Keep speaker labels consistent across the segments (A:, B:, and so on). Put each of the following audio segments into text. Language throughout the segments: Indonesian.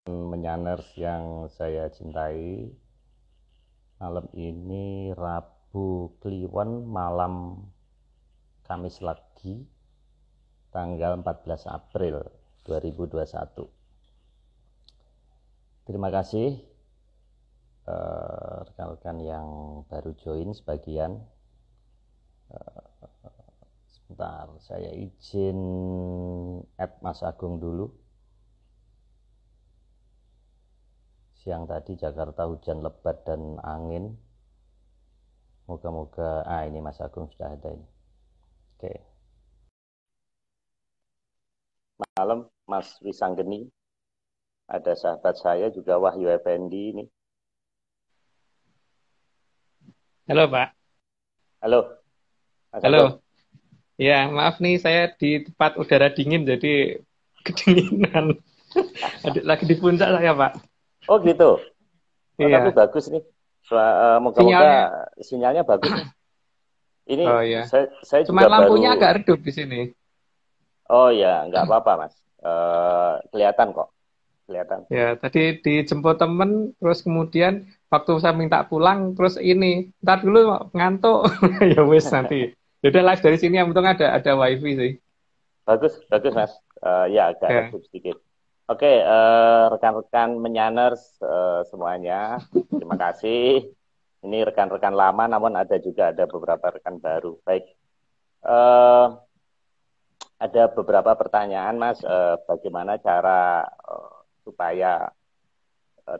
A: Menyaners yang saya cintai, malam ini Rabu Kliwon, malam Kamis Legi, tanggal 14 April 2021. Terima kasih rekan-rekan yang baru join sebagian. Sebentar, saya izin add Mas Agung dulu. Siang tadi Jakarta hujan lebat dan angin. Moga-moga, ini Mas Agung sudah ada ini. Oke. Malam Mas Wisanggeni, ada sahabat saya juga Wahyu Effendi ini.
B: Halo Pak.
A: Halo, Mas Agung.
B: Halo. Ya, maaf nih saya di tempat udara dingin jadi kedinginan. Lagi di puncak saya Pak.
A: Oh gitu. Oh tapi
B: Iya.
A: bagus nih. Moga-moga
B: Sinyalnya.
A: sinyalnya bagus nih. Ini
B: Oh iya.
A: saya juga
B: Cuman lampunya
A: baru.
B: agak redup di sini.
A: Oh ya, nggak apa-apa Mas. Kelihatan kok, kelihatan.
B: Ya, tadi dijemput temen, terus kemudian waktu saya minta pulang, terus ini, ntar dulu ngantuk. Ya wes nanti. Udah live dari sini, yang untung ada wifi sih.
A: Bagus, bagus Mas. Ya agak
B: Ya.
A: redup sedikit. Oke, rekan-rekan menyaners semuanya, terima kasih. Ini rekan-rekan lama, namun ada beberapa rekan baru. Baik, eh, ada beberapa pertanyaan, Mas. Bagaimana cara supaya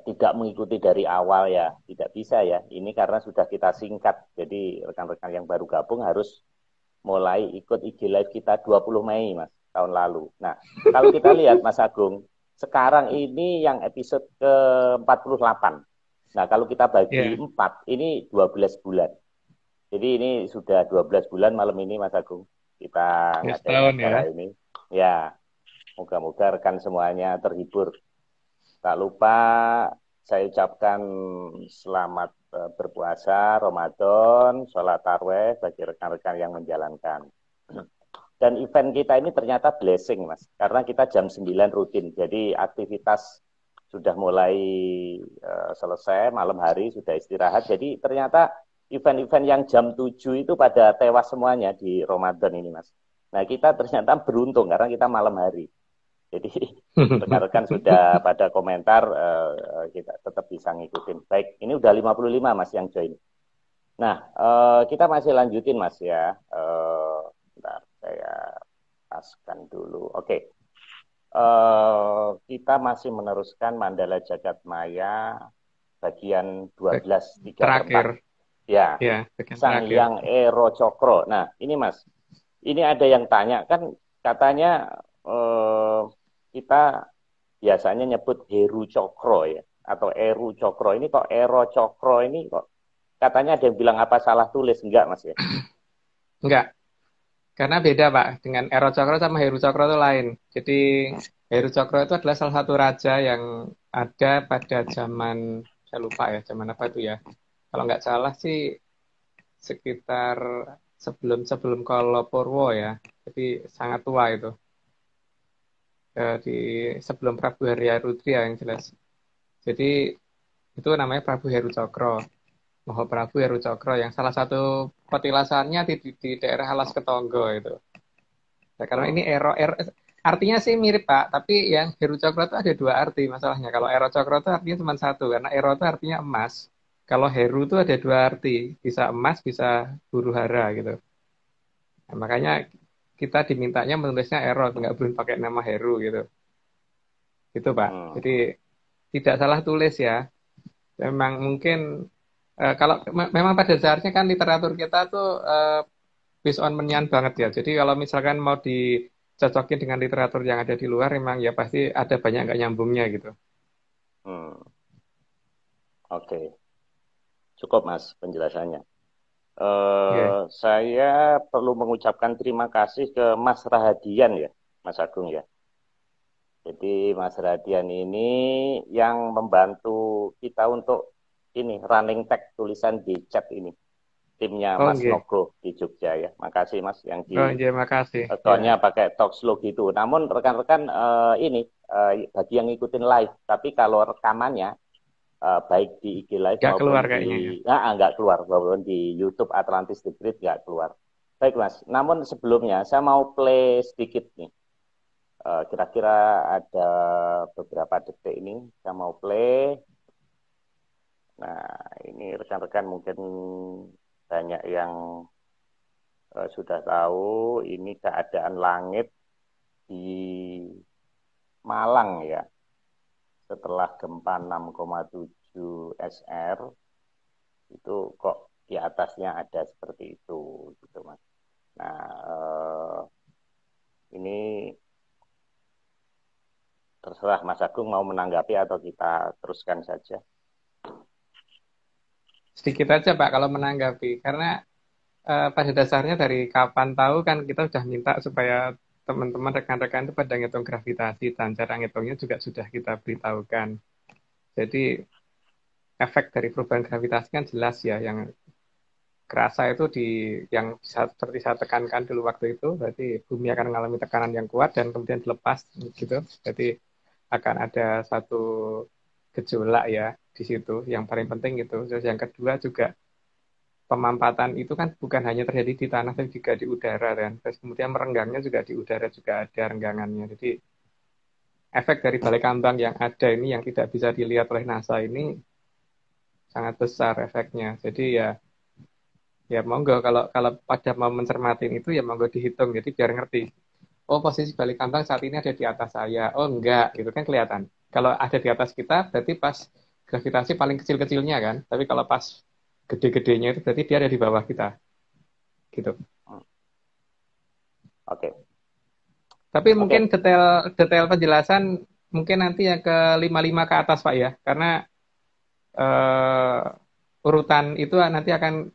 A: tidak mengikuti dari awal ya? Tidak bisa ya. Ini karena sudah kita singkat. Jadi rekan-rekan yang baru gabung harus mulai ikut IG Live kita 20 Mei, Mas, tahun lalu. Nah, kalau kita lihat, Mas Agung, sekarang ini yang episode ke-48. Nah, kalau kita bagi
B: Ya,
A: 4, ini 12 bulan. Jadi ini sudah 12 bulan malam ini, Mas Agung. Kita
B: ya
A: ngadain
B: setahun ya.
A: acara ini. Ya, moga-moga rekan semuanya terhibur. Tak lupa saya ucapkan selamat berpuasa, Ramadan, sholat tarweh bagi rekan-rekan yang menjalankan. Dan event kita ini ternyata blessing, Mas. Karena kita jam 9 rutin. Jadi aktivitas sudah mulai selesai, malam hari sudah istirahat. Jadi ternyata event-event yang jam 7 itu pada tewas semuanya di Ramadan ini, Mas. Nah, kita ternyata beruntung karena kita malam hari. Jadi rekan-rekan sudah pada komentar, kita tetap bisa ngikutin. Baik, ini udah 55 Mas yang join. Nah, kita masih lanjutin Mas ya. Bentar, saya paskan dulu. Oke, kita masih meneruskan Mandala Jagat Maya bagian 12 3 per 4.
B: Terakhir.
A: Ya,
B: Ya, bagian
A: Sang
B: terakhir.
A: Hyang Ero Cokro. Nah, ini Mas, ini ada yang tanya kan katanya kita biasanya nyebut Heru Cokro ya atau Eru Cokro. Ini kok Ero Cokro ini kok katanya ada yang bilang apa salah tulis enggak Mas ya?
B: Enggak. Karena beda Pak, dengan Ero Cokro sama Heru Cokro itu lain. Jadi Heru Cokro itu adalah salah satu raja yang ada pada zaman, saya lupa ya, zaman apa itu ya. Kalau nggak salah sih sekitar sebelum sebelum Kalapurwa ya. Jadi sangat tua itu. Di sebelum Prabu Haryarudra yang jelas. Jadi itu namanya Prabu Heru Cokro. Mahaprabu Heru Cokro yang salah satu petilasannya di daerah Alas Ketonggo itu. Nah, karena ini
A: Hmm.
B: artinya sih mirip Pak, tapi yang Heru Cokro itu ada dua arti masalahnya. Kalau Ero Cokro itu artinya cuma satu, karena Ero itu artinya emas. Kalau Heru itu ada dua arti, bisa emas, bisa huru hara gitu. Nah, makanya kita dimintanya menulisnya Ero, nggak boleh pakai nama Heru gitu. Gitu Pak.
A: Hmm.
B: Jadi tidak salah tulis ya. Memang mungkin kalau memang pada dasarnya kan literatur kita tuh based on menyan banget ya. Jadi kalau misalkan mau dicocokin dengan literatur yang ada di luar, memang ya pasti ada banyak nggak nyambungnya gitu.
A: Hmm. Oke, cukup Mas penjelasannya.
B: Iya,
A: Saya perlu mengucapkan terima kasih ke Mas Rahadian ya, Mas Agung ya. Jadi Mas Rahadian ini yang membantu kita untuk ini running tag tulisan di chat ini. timnya
B: Oh,
A: Mas
B: nggih.
A: Nogo di Jogja ya. Makasih Mas yang
B: Oh,
A: di
B: nggih, makasih. Ya,
A: akunnya pakai Talkslow gitu. Namun rekan-rekan bagi yang ngikutin live, tapi kalau rekamannya baik di IG Live
B: nggak keluar
A: maupun
B: kayaknya ya.
A: nggak keluar, maupun di YouTube Atlantis The Great nggak keluar. Baik Mas, namun sebelumnya saya mau play sedikit nih. Kira-kira ada beberapa detik ini saya mau play. Nah, ini rekan-rekan mungkin banyak yang sudah tahu ini keadaan langit di Malang ya. Setelah gempa 6,7 SR itu kok di atasnya ada seperti itu gitu Mas. Nah, ini terserah Mas Agung mau menanggapi atau kita teruskan saja.
B: Sedikit aja Pak kalau menanggapi, karena pada dasarnya dari kapan tahu kan kita sudah minta supaya teman-teman rekan-rekan itu pada ngitung gravitasi dan cara ngitungnya juga sudah kita beritahukan. Jadi efek dari perubahan gravitasi kan jelas ya, yang kerasa itu di yang seperti saya tekankan dulu waktu itu, berarti bumi akan mengalami tekanan yang kuat dan kemudian dilepas gitu. Jadi akan ada satu gejolak ya di situ. Yang paling penting itu. Terus yang kedua juga pemampatan itu kan bukan hanya terjadi di tanah tapi juga di udara kan. Terus kemudian merenggangnya juga di udara juga ada renggangannya. Jadi efek dari balik kambang yang ada ini yang tidak bisa dilihat oleh NASA ini sangat besar efeknya. Jadi ya monggo kalau kalau pada mau mencermatin itu ya monggo dihitung. Jadi biar ngerti. Oh, posisi balik kambang saat ini ada di atas saya. Oh enggak, gitu kan kelihatan. Kalau ada di atas kita berarti pas gravitasi paling kecil-kecilnya kan. Tapi kalau pas gede-gedenya itu berarti dia ada di bawah kita. Gitu.
A: Oke.
B: Tapi mungkin
A: Oke.
B: detail detail penjelasan mungkin nanti yang ke 55 ke atas Pak ya. Karena urutan itu nanti akan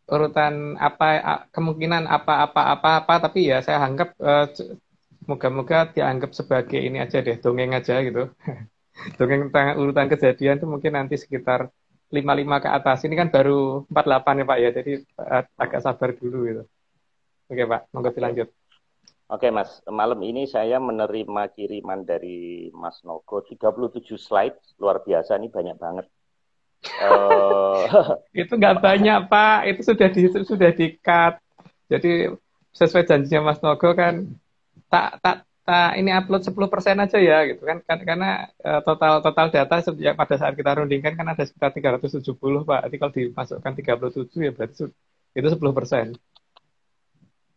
B: urutan apa kemungkinan apa tapi ya saya anggap moga-moga dianggap sebagai ini aja deh, dongeng aja gitu. Dongeng tentang urutan kejadian itu mungkin nanti sekitar 55 ke atas. Ini kan baru 48 ya Pak ya. Jadi agak sabar dulu gitu. Oke Pak, monggo
A: Oke.
B: dilanjut.
A: Oke Mas, malam ini saya menerima kiriman dari Mas Nogo 37 slide, luar biasa nih banyak banget. Eh
B: Itu nggak banyak Pak, itu sudah di-cut. Jadi sesuai janjinya Mas Nogo kan tak tak tak ini upload 10% aja ya gitu kan, karena total total data sejak pada saat kita rundingkan kan ada sekitar 370 Pak. Jadi kalau dimasukkan 37 ya berarti itu 10%.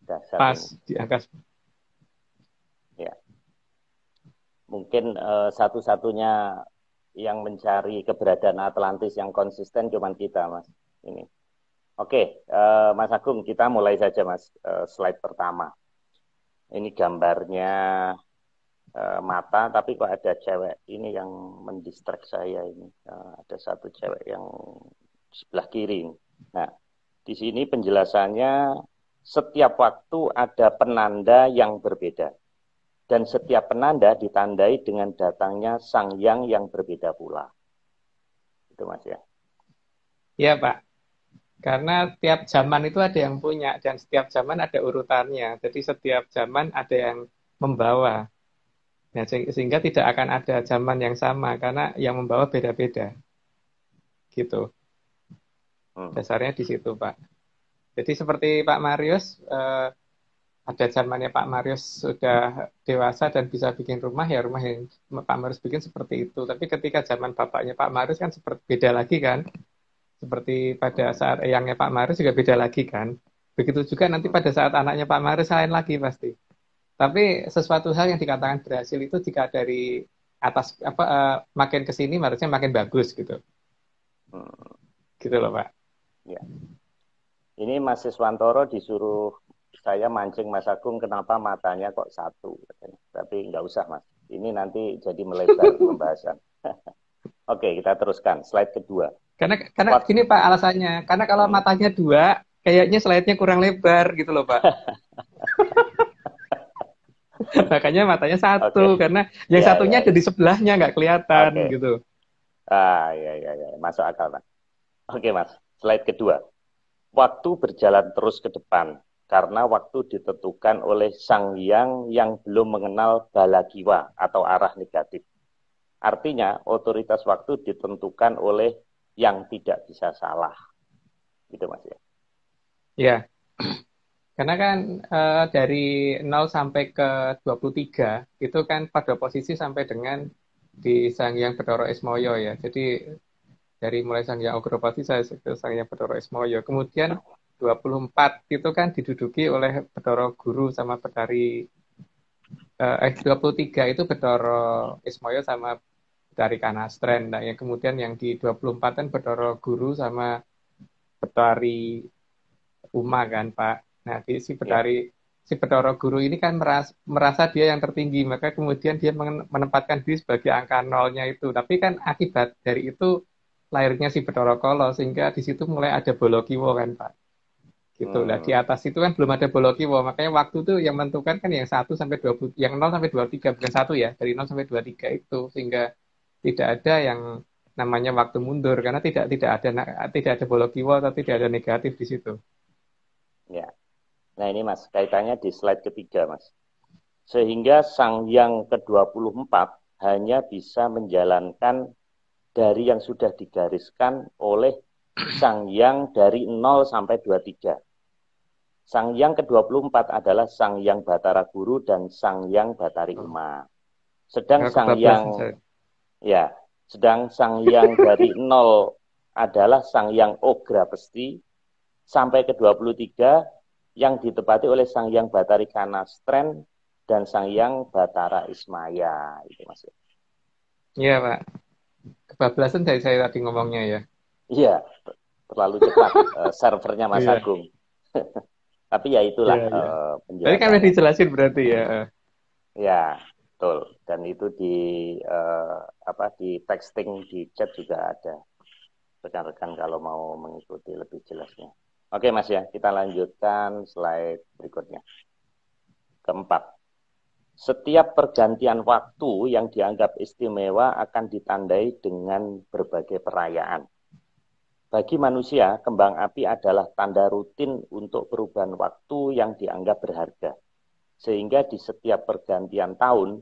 A: dasar
B: Pas
A: ini.
B: di angka.
A: Ya, mungkin satu-satunya yang mencari keberadaan Atlantis yang konsisten cuman kita, Mas. Ini. Oke, Mas Agung, kita mulai saja, Mas. Slide pertama. Ini gambarnya mata, tapi kok ada cewek ini yang mendistrak saya ini. Ada satu cewek yang sebelah kiri. Nah, di sini penjelasannya setiap waktu ada penanda yang berbeda. Dan setiap penanda ditandai dengan datangnya sang yang berbeda pula. Itu Mas ya.
B: Ya Pak, karena tiap zaman itu ada yang punya dan setiap zaman ada urutannya. Jadi setiap zaman ada yang membawa. Nah, sehingga tidak akan ada zaman yang sama karena yang membawa beda-beda. Gitu. Dasarnya di situ, Pak. Jadi seperti Pak Marius, ada zamannya Pak Marius sudah dewasa dan bisa bikin rumah, ya rumah yang Pak Marius bikin seperti itu. Tapi ketika zaman bapaknya Pak Marius kan seperti beda lagi kan. Seperti pada saat eyangnya Pak Marius juga beda lagi kan. Begitu juga nanti pada saat anaknya Pak Marius lain lagi pasti. Tapi sesuatu hal yang dikatakan berhasil itu jika dari atas apa makin ke sini harusnya makin bagus gitu. Gitu loh, Pak.
A: Ya. Ini Mas Siswantoro disuruh saya mancing Mas Agung kenapa matanya kok satu. Tapi nggak usah Mas. Ini nanti jadi melebar pembahasan. Oke, kita teruskan. Slide kedua.
B: Karena gini Pak alasannya. Karena kalau matanya dua, kayaknya slide-nya kurang lebar gitu loh, Pak. Makanya matanya satu, karena yang satunya ada di sebelahnya nggak kelihatan gitu.
A: Ya. Masuk akal Mas. Oke Mas, slide kedua. waktu berjalan terus ke depan karena waktu ditentukan oleh Sang Hyang yang belum mengenal bala kiwa atau arah negatif. Artinya otoritas waktu ditentukan oleh yang tidak bisa salah. Gitu Mas ya.
B: Ya, karena kan dari 0 sampai ke 23 itu kan pada posisi sampai dengan di Sang Hyang Bathara Ismaya ya. Jadi dari mulai Sang Hyang Ugropati sampai ke Sang Hyang Bathara Ismaya. Kemudian 24 itu kan diduduki oleh Bathara Guru sama Bathari 23 itu Bathara Ismaya sama Bathari Kanastren. Nah, yang kemudian yang di 24 kan Bathara Guru sama Bathari Uma kan, Pak. Nah, si
A: Ya.
B: Bathara Guru ini kan merasa dia yang tertinggi, maka kemudian dia menempatkan diri sebagai angka nolnya itu. Tapi kan akibat dari itu lahirnya si Bathara Kala, sehingga di situ mulai ada Balakiwa kan, Pak. Gitu lah. Di atas itu kan belum ada Balakiwa, makanya waktu itu yang menentukan kan yang 1 sampai 20, yang 0 sampai 23, bukan satu ya, dari 0 sampai 23 itu, sehingga tidak ada yang namanya waktu mundur karena tidak ada Balakiwa atau tidak ada negatif di situ.
A: Ya. Nah ini Mas, kaitannya di slide ketiga Mas. Sehingga Sang Hyang ke-24 hanya bisa menjalankan dari yang sudah digariskan oleh Sang Hyang dari 0 sampai 23. Sang Hyang ke-24 adalah Sang Hyang Bathara Guru dan Sang Hyang Bathari Uma. Sedang Sang Hyang Sang Hyang dari 0 adalah Sang Hyang Ogra Pesti sampai ke-23 yang ditepati oleh Sang Hyang Bathari Kanastren dan Sang Hyang Bathara Ismaya. Itu Mas.
B: Iya, Pak. Kebablasan dari saya tadi ngomongnya ya.
A: Iya, terlalu cepat servernya Mas
B: Iya.
A: Agung. Tapi ya itulah
B: Iya. Tadi kan
A: penjelasannya.
B: udah dijelasin berarti ya.
A: Ya, betul. Dan itu di texting di chat juga ada. Rekan-rekan kalau mau mengikuti lebih jelasnya. Oke Mas ya, kita lanjutkan slide berikutnya. Keempat, setiap pergantian waktu yang dianggap istimewa akan ditandai dengan berbagai perayaan. Bagi manusia, kembang api adalah tanda rutin untuk perubahan waktu yang dianggap berharga. Sehingga di setiap pergantian tahun,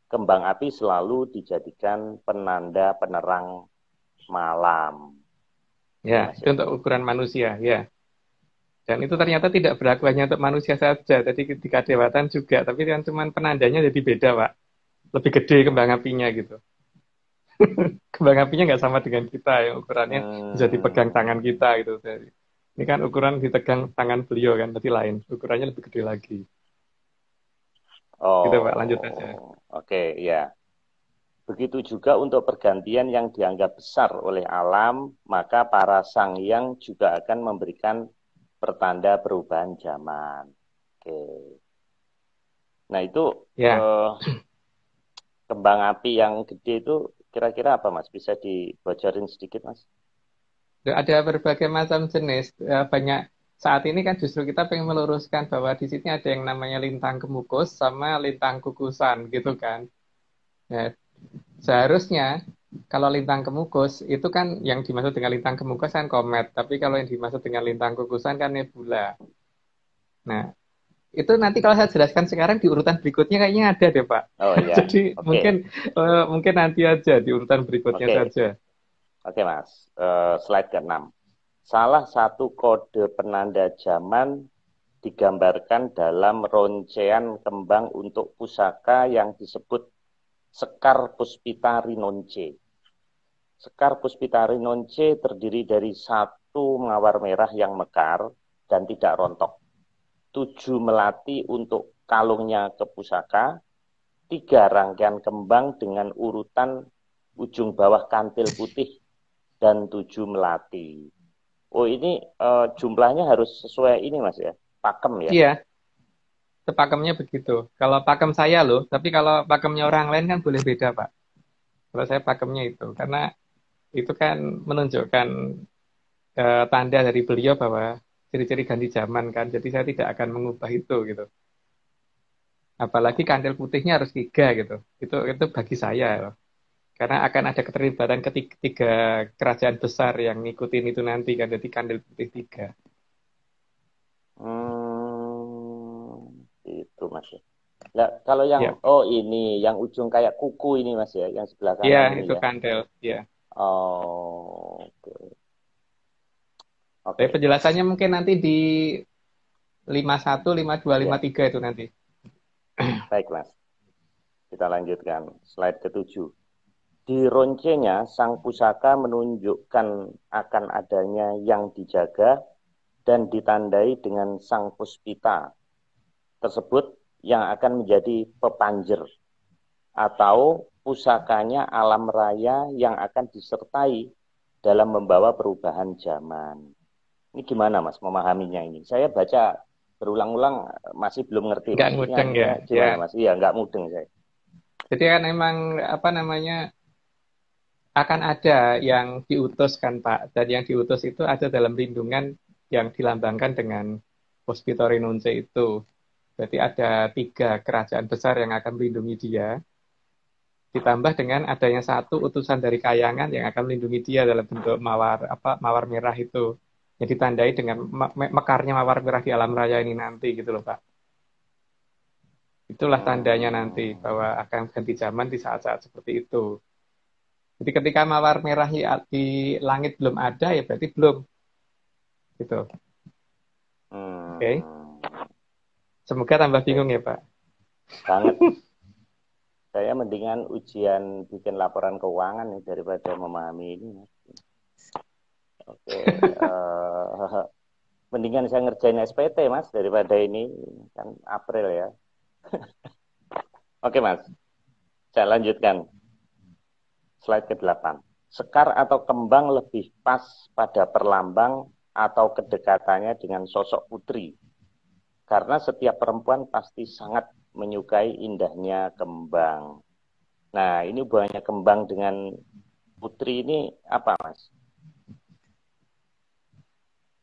A: kembang api selalu dijadikan penanda penerang malam.
B: Ya, itu untuk ukuran manusia, ya. Dan itu ternyata tidak berlaku hanya untuk manusia saja. Jadi ketika dewatan juga, tapi kan cuma penandanya jadi beda, Pak. Lebih gede kembang apinya gitu. Kembang apinya nggak sama dengan kita, yang ukurannya bisa dipegang tangan kita gitu. Jadi, ini kan ukuran ditegang tangan beliau kan, berarti lain. Ukurannya lebih gede lagi. Gitu, Pak. Lanjut aja.
A: Oke, ya. Begitu juga untuk pergantian yang dianggap besar oleh alam, maka para sang hyang juga akan memberikan pertanda perubahan zaman. Oke. Nah itu kembang api yang gede itu kira-kira apa Mas? Bisa dibocorin sedikit Mas?
B: Ada berbagai macam jenis. Banyak saat ini kan justru kita pengen meluruskan bahwa di sini ada yang namanya lintang kemukus sama lintang kukusan gitu kan. Nah, seharusnya kalau lintang kemukus itu kan yang dimaksud dengan lintang kemukus kan komet, tapi kalau yang dimaksud dengan lintang kukusan kan nebula. Nah, itu nanti kalau saya jelaskan sekarang di urutan berikutnya kayaknya ada deh Pak.
A: Oh iya.
B: Jadi mungkin nanti aja di urutan berikutnya saja.
A: Oke Mas, slide ke-6. Salah satu kode penanda zaman digambarkan dalam roncean kembang untuk pusaka yang disebut Sekar Puspita Rinonce. Sekar Puspita Rinonce terdiri dari 1 mawar merah yang mekar dan tidak rontok, 7 melati untuk kalungnya ke pusaka, 3 rangkaian kembang dengan urutan ujung bawah kantil putih, dan 7 melati. Oh ini jumlahnya harus sesuai ini Mas ya, pakem ya?
B: Iya, sepakemnya begitu. Kalau pakem saya loh, tapi kalau pakemnya orang lain kan boleh beda Pak. Kalau saya pakemnya itu, karena itu kan menunjukkan tanda dari beliau bahwa ciri-ciri ganti zaman kan, jadi saya tidak akan mengubah itu gitu. Apalagi kantil putihnya harus 3 gitu. Itu bagi saya loh. Karena akan ada keterlibatan ketiga kerajaan besar yang ngikutin itu nanti kan, jadi kantil putih 3.
A: Itu Mas ya. Nah, kalau yang
B: Ya,
A: oh ini yang ujung kayak kuku ini Mas ya, yang sebelah
B: ya
A: kanan ini
B: itu
A: ya.
B: kantil. Ya.
A: Oh, oke.
B: Tapi
A: Oke.
B: penjelasannya mungkin nanti di 51, 52,
A: Ya,
B: 53 itu nanti.
A: baik Mas. Kita lanjutkan slide ketujuh. Di roncenya, sang pusaka menunjukkan akan adanya yang dijaga dan ditandai dengan sang puspita tersebut yang akan menjadi pepanjer atau pusakanya alam raya yang akan disertai dalam membawa perubahan zaman. Ini gimana Mas memahaminya ini? Saya baca berulang-ulang masih belum ngerti
B: Nggak
A: Mas. Ini
B: mudeng ya.
A: artinya
B: Ya.
A: gimana Mas? Iya, nggak mudeng saya.
B: Jadi kan emang apa namanya akan ada yang diutus kan Pak. Dan yang diutus itu ada dalam lindungan yang dilambangkan dengan Hospito Renunce itu. Berarti ada 3 kerajaan besar yang akan melindungi dia. Ditambah dengan adanya satu utusan dari kayangan yang akan melindungi dia dalam bentuk mawar apa mawar merah itu. Yang ditandai dengan mekarnya mawar merah di alam raya ini nanti gitu loh Pak. Itulah tandanya nanti
A: Hmm,
B: bahwa akan ganti zaman di saat-saat seperti itu. Jadi ketika mawar merah di langit belum ada ya berarti belum gitu. Oke.
A: hmm,
B: Semoga tambah
A: oke.
B: bingung ya Pak.
A: Banget. Saya mendingan ujian bikin laporan keuangan nih daripada memahami ini. Oke. Mendingan saya ngerjain SPT Mas daripada ini kan April ya. Oke Mas, saya lanjutkan slide ke-8. Sekar atau kembang lebih pas pada perlambang atau kedekatannya dengan sosok putri. Karena setiap perempuan pasti sangat menyukai indahnya kembang. Nah, ini hubungannya kembang dengan putri ini apa, Mas?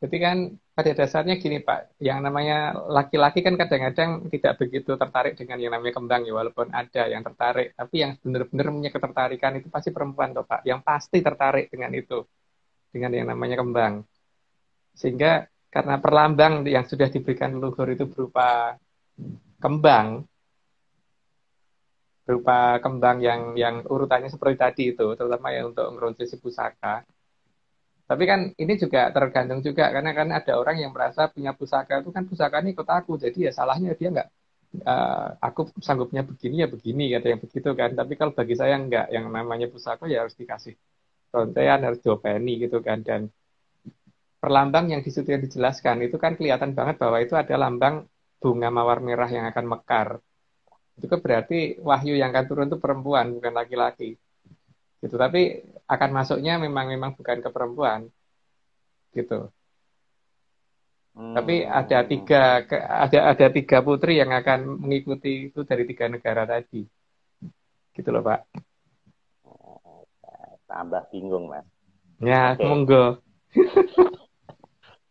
B: Jadi kan pada dasarnya gini Pak, yang namanya laki-laki kan kadang-kadang tidak begitu tertarik dengan yang namanya kembang ya, walaupun ada yang tertarik, tapi yang benar-benar punya ketertarikan itu pasti perempuan toh Pak, yang pasti tertarik dengan itu, dengan yang namanya kembang. Sehingga karena perlambang yang sudah diberikan leluhur itu berupa kembang, berupa kembang yang urutannya seperti tadi itu, terutama ya untuk ngeronce si pusaka. Tapi kan ini juga tergantung juga karena kan ada orang yang merasa punya pusaka itu kan pusaka ini ikut aku, jadi ya salahnya dia nggak aku sanggupnya begini ya begini ada yang begitu kan. Tapi kalau bagi saya nggak, yang namanya pusaka ya harus dikasih rontean, harus diopeni gitu kan. Dan perlambang yang di situ yang dijelaskan itu kan kelihatan banget bahwa itu ada lambang bunga mawar merah yang akan mekar. Itu kan berarti wahyu yang akan turun itu perempuan bukan laki-laki gitu. Tapi akan masuknya memang memang bukan ke perempuan gitu. Tapi ada
A: Hmm,
B: ada 3 putri yang akan mengikuti itu dari 3 negara tadi, gitu loh Pak.
A: tambah bingung, Mas.
B: Ya,
A: Oke,
B: monggo.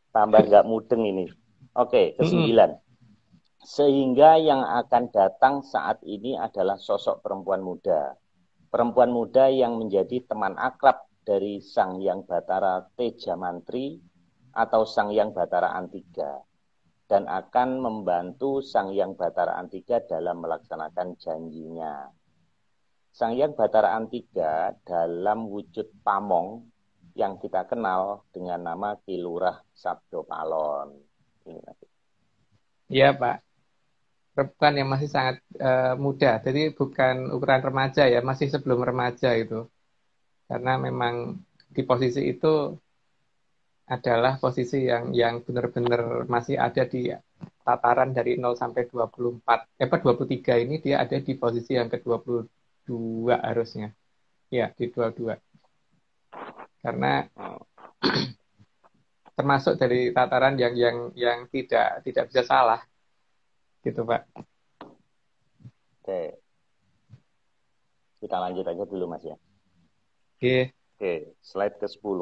A: tambah nggak mudeng ini. Oke,
B: Mm-mm.
A: ke-9. Sehingga yang akan datang saat ini adalah sosok perempuan muda. Perempuan muda yang menjadi teman akrab dari Sang Hyang Batara Teja Mantri atau Sang Hyang Batara Antiga dan akan membantu Sang Hyang Batara Antiga dalam melaksanakan janjinya. Sang Hyang Batara Antiga dalam wujud pamong yang kita kenal dengan nama Kilurah Sabdo Palon. Ini nanti.
B: Ya Pak, perempuan yang masih sangat muda, jadi bukan ukuran remaja ya, masih sebelum remaja itu. Karena memang di posisi itu adalah posisi yang benar-benar masih ada di tataran dari 0 sampai 24, 23 ini dia ada di posisi yang ke-22 harusnya. Ya, di 22. Karena termasuk dari tataran yang tidak bisa salah gitu Pak.
A: Oke, kita lanjut aja dulu Mas ya.
B: Oke.
A: Oke, slide ke-10.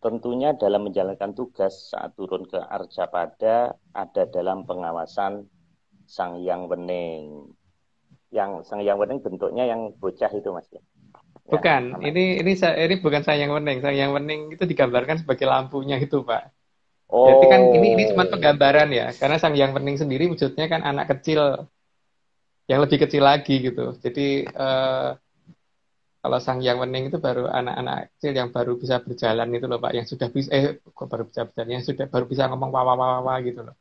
A: Tentunya dalam menjalankan tugas saat turun ke Arjapada ada dalam pengawasan Sang Hyang Wening. Yang Sang Hyang Wening bentuknya yang bocah itu Mas ya. Ya,
B: Bukan,
A: sama.
B: ini bukan sayang wening. Sayang wening itu digambarkan sebagai lampunya itu Pak. Jadi kan ini cuma
A: Oh,
B: penggambaran ya, karena Sang Hyang Wening sendiri wujudnya kan anak kecil yang lebih kecil lagi gitu. Jadi kalau Sang Hyang Wening itu baru anak-anak kecil yang baru bisa berjalan itu loh Pak, yang sudah bisa kok baru bisa berjalan, yang sudah baru bisa ngomong wah wah wah wah gitu loh.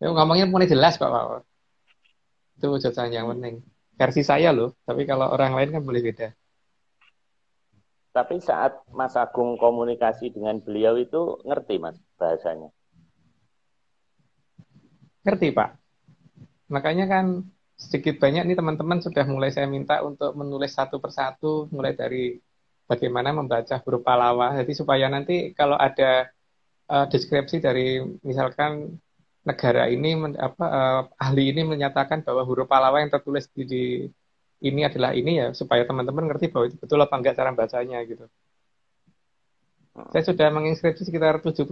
B: Ya, ngomongnya mulai jelas kok Pak. Itu wujud Sang Hyang Wening. Versi saya loh, tapi kalau orang lain kan boleh beda.
A: tapi saat Mas Agung komunikasi dengan beliau itu ngerti Mas bahasanya.
B: Ngerti Pak? Makanya kan sedikit banyak nih teman-teman sudah mulai saya minta untuk menulis satu persatu, mulai dari bagaimana membaca huruf Pallawa. Jadi supaya nanti kalau ada deskripsi dari misalkan negara ini ahli ini menyatakan bahwa huruf Pallawa yang tertulis di ini adalah ini ya supaya teman-teman ngerti bahwa itu betul apa enggak cara bacanya gitu. Saya sudah menginskripsi sekitar 72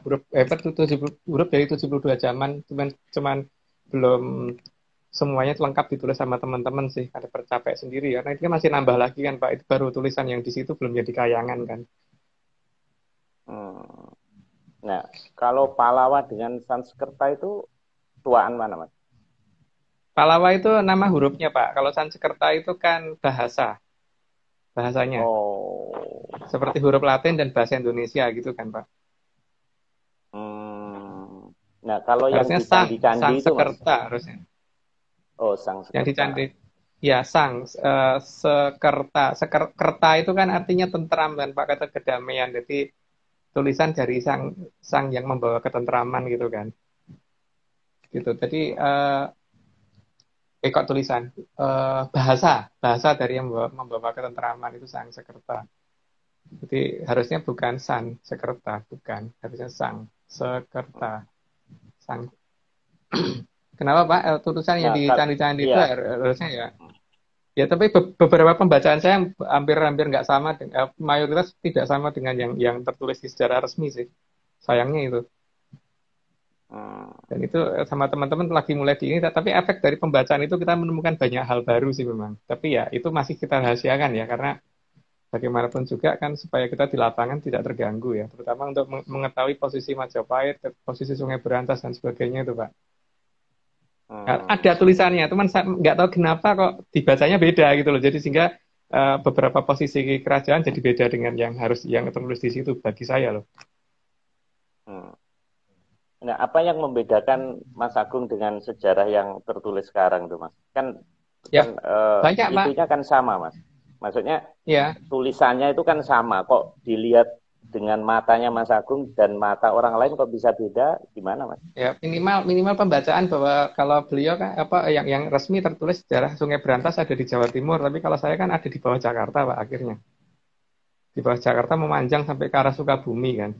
B: huruf 70 huruf dari 72 zaman cuman belum semuanya lengkap ditulis sama teman-teman sih karena tercapek sendiri ya. Nah, itu kan masih nambah lagi kan Pak. Itu baru tulisan yang di situ belum jadi kayangan kan.
A: Hmm. Nah, kalau Pallawa dengan Sanskerta itu tuaan mana Mas?
B: Pallawa itu nama hurufnya Pak. Kalau Sanskerta itu kan bahasanya.
A: Oh,
B: Seperti huruf Latin dan bahasa Indonesia gitu kan Pak.
A: hmm. Nah, kalau yang
B: Harusnya
A: di candi-candi itu Mas?
B: Sanskerta harusnya.
A: Oh,
B: Yang di
A: Sanskerta.
B: candi ya sekerta itu kan artinya tentram dan Pak kata kedamaian. Jadi tulisan dari sang yang membawa ketentraman gitu kan. Gitu. Jadi kok tulisan bahasa dari yang membawa ketentraman itu sang sekerta. Jadi harusnya bukan san sekerta, bukan. Harusnya sang sekerta. Sang. Kenapa Pak? Tulisan yang
A: Nah,
B: di candi-candi itu
A: iya.
B: harusnya ya. Ya tapi beberapa pembacaan saya hampir nggak sama, mayoritas tidak sama dengan yang tertulis di secara resmi sih. Sayangnya itu.
A: Hmm.
B: Dan itu sama teman-teman lagi mulai di ini, tapi efek dari pembacaan itu kita menemukan banyak hal baru sih memang. Tapi ya itu masih kita rahasiakan ya, karena bagaimanapun juga kan supaya kita di lapangan tidak terganggu ya, terutama untuk mengetahui posisi Majapahit, posisi Sungai Berantas dan sebagainya itu Pak. Nah, ada
A: Hmm.
B: tulisannya, cuman saya nggak tahu kenapa kok dibacanya beda gitu loh. Jadi sehingga beberapa posisi kerajaan jadi beda dengan yang tertulis di situ bagi saya loh.
A: Hmm. Nah, apa yang membedakan Mas Agung dengan sejarah yang tertulis sekarang tuh, Mas? Kan
B: Ya
A: kan
B: banyak Pak.
A: itunya kan sama, Mas. Maksudnya
B: Ya.
A: tulisannya itu kan sama, kok dilihat dengan matanya Mas Agung dan mata orang lain kok bisa beda? Gimana, Mas?
B: Ya, minimal minimal pembacaan bahwa kalau beliau kan yang resmi tertulis sejarah Sungai Berantas ada di Jawa Timur, tapi kalau saya kan ada di bawah Jakarta, Pak, akhirnya. Di bawah Jakarta memanjang sampai ke arah Sukabumi kan.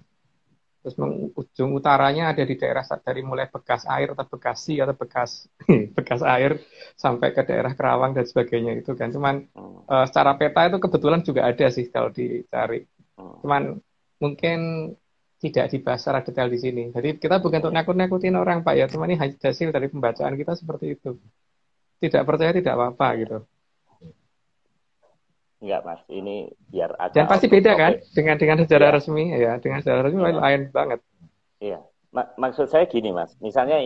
B: Terus ujung utaranya ada di daerah dari mulai Bekas Air atau Bekasi atau Bekas Bekas Air sampai ke daerah Kerawang dan sebagainya itu kan. Cuman
A: Hmm.
B: secara peta itu kebetulan juga ada sih kalau dicari.
A: Hmm.
B: Cuman mungkin tidak dibahas secara detail di sini. Jadi kita bukan untuk nakut-nakutin orang Pak ya, cuma ini hasil dari pembacaan kita seperti itu. Tidak percaya tidak apa-apa gitu.
A: Enggak, Mas. Ini biar
B: Dan
A: agak
B: pasti
A: out of
B: beda kan
A: topic.
B: dengan sejarah
A: Iya,
B: resmi ya, dengan sejarah resmi
A: iya.
B: lain banget.
A: Iya, maksud saya gini Mas, misalnya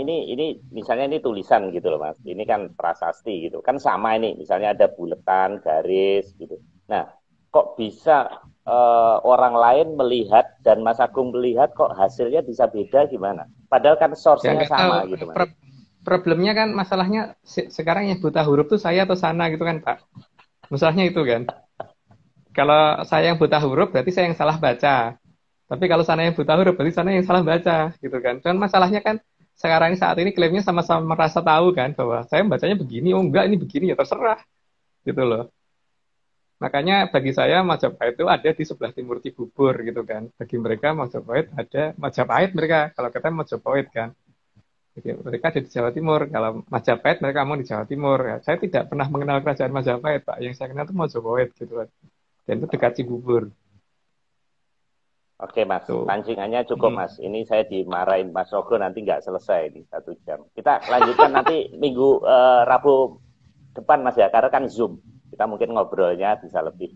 A: misalnya ini tulisan gitu loh Mas, ini kan prasasti gitu, kan sama ini, misalnya ada buletan, garis gitu. Nah, kok bisa orang lain melihat dan Mas Agung melihat kok hasilnya bisa beda gimana? Padahal kan
B: Ya
A: source-nya
B: nggak tahu.
A: sama gitu Mas.
B: Problemnya kan masalahnya sekarang yang buta huruf tuh saya atau sana gitu kan Pak. Masalahnya itu kan. Kalau saya yang buta huruf berarti saya yang salah baca. Tapi kalau sana yang buta huruf berarti sana yang salah baca gitu kan. Dan masalahnya kan sekarang saat ini klaimnya sama-sama merasa tahu kan bahwa saya bacanya begini, oh enggak ini begini ya terserah gitu loh. Makanya bagi saya Majapahit itu ada di sebelah timur Cibubur gitu kan. Bagi mereka Majapahit ada Majapahit mereka kalau kata Majapahit kan. Jadi mereka ada di Jawa Timur. Kalau Majapahit mereka mau di Jawa Timur. Ya, saya tidak pernah mengenal kerajaan Majapahit Pak. Yang saya kenal itu Majapahit gitu kan. Dan itu dekat Cibubur.
A: Oke Mas,
B: Tuh.
A: pancingannya cukup
B: Hmm.
A: Mas. Ini saya dimarahin Mas Rogo nanti nggak selesai ini 1 jam. Kita lanjutkan nanti minggu Rabu depan Mas ya, karena kan Zoom. Kita mungkin ngobrolnya bisa lebih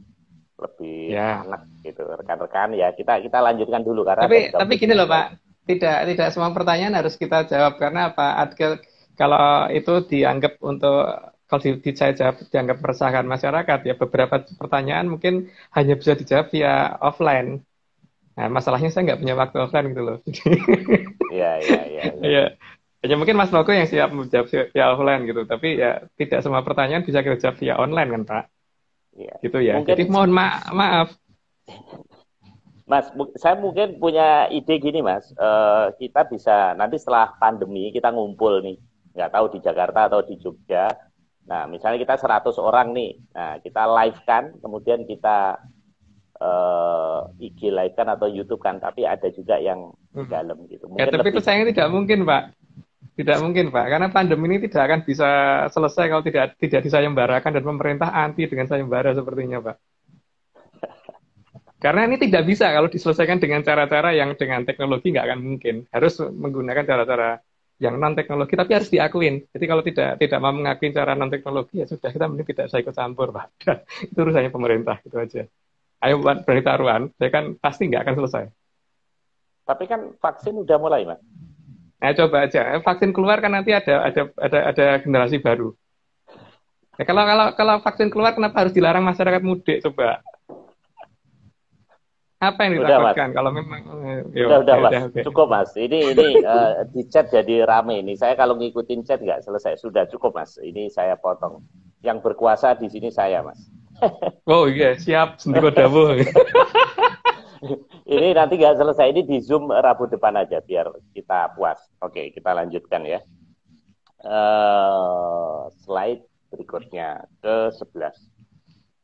A: lebih
B: Ya.
A: enak gitu rekan-rekan ya. Kita kita lanjutkan dulu karena
B: Tapi
A: dari
B: tapi
A: topik
B: gini
A: ini
B: loh Pak.
A: baik.
B: tidak semua pertanyaan harus kita jawab karena apa? Kalau itu dianggap untuk kalau saya jawab dianggap meresahkan masyarakat ya beberapa pertanyaan mungkin hanya bisa dijawab via offline. Nah, masalahnya saya nggak punya waktu offline gitu loh.
A: Iya, iya, iya, iya.
B: Ya, hanya mungkin Mas Noko yang siap menjawab via offline gitu. Tapi ya tidak semua pertanyaan bisa kita jawab via online kan Pak?
A: Iya.
B: Gitu ya.
A: Mungkin
B: Jadi mohon maaf.
A: Mas, saya mungkin punya ide gini, Mas. Kita bisa nanti setelah pandemi kita ngumpul nih, nggak tahu di Jakarta atau di Jogja. Nah, misalnya kita 100 orang nih. Nah, kita live kan, kemudian kita IG live kan atau YouTube kan, tapi ada juga yang di dalam gitu.
B: Ya,
A: Mungkin
B: tapi itu
A: lebih.
B: sayangnya tidak mungkin Pak. Tidak mungkin Pak, karena pandemi ini tidak akan bisa selesai kalau tidak disayembarakan dan pemerintah anti dengan sayembara sepertinya Pak. Karena ini tidak bisa kalau diselesaikan dengan cara-cara yang dengan teknologi nggak akan mungkin. Harus menggunakan cara-cara yang non teknologi, tapi harus diakuin. Jadi kalau tidak mau mengakui cara non teknologi ya sudah kita mending tidak usah ikut campur Pak. Itu urusannya pemerintah itu aja. Ayo buat berani taruhan, saya kan pasti nggak akan selesai.
A: Tapi kan vaksin udah mulai, Mas.
B: Nah, coba aja. Vaksin keluar kan nanti ada generasi baru. Ya, kalau vaksin keluar kenapa harus dilarang masyarakat mudik coba? Apa yang
A: Udah, Mas.
B: ditakutkan kalau memang
A: Udah,
B: ya
A: Mas.
B: udah oke.
A: Cukup, Mas. Ini di chat jadi rame ini. Saya kalau ngikutin chat nggak selesai. Sudah cukup, Mas. Ini saya potong. Yang berkuasa di sini saya, Mas.
B: Oh iya, siap sendiko dawuh.
A: Ini nanti nggak selesai. Ini di Zoom Rabu depan aja biar kita puas. Oke, kita lanjutkan ya. Slide berikutnya ke-11.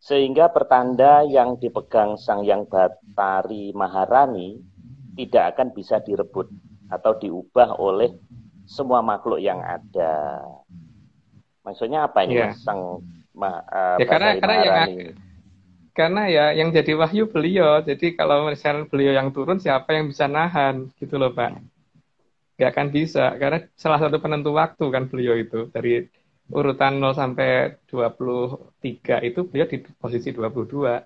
A: Sehingga pertanda yang dipegang Sang Hyang Batari Maharani tidak akan bisa direbut atau diubah oleh semua makhluk yang ada. Maksudnya apa ini,
B: Iya.
A: Mas?
B: Ya
A: Batari Maharani.
B: karena ya yang jadi wahyu beliau. Jadi kalau misalnya beliau yang turun siapa yang bisa nahan gitu loh, Pak. Nggak akan bisa karena salah satu penentu waktu kan beliau itu dari urutan 0 sampai 23 itu beliau di posisi 22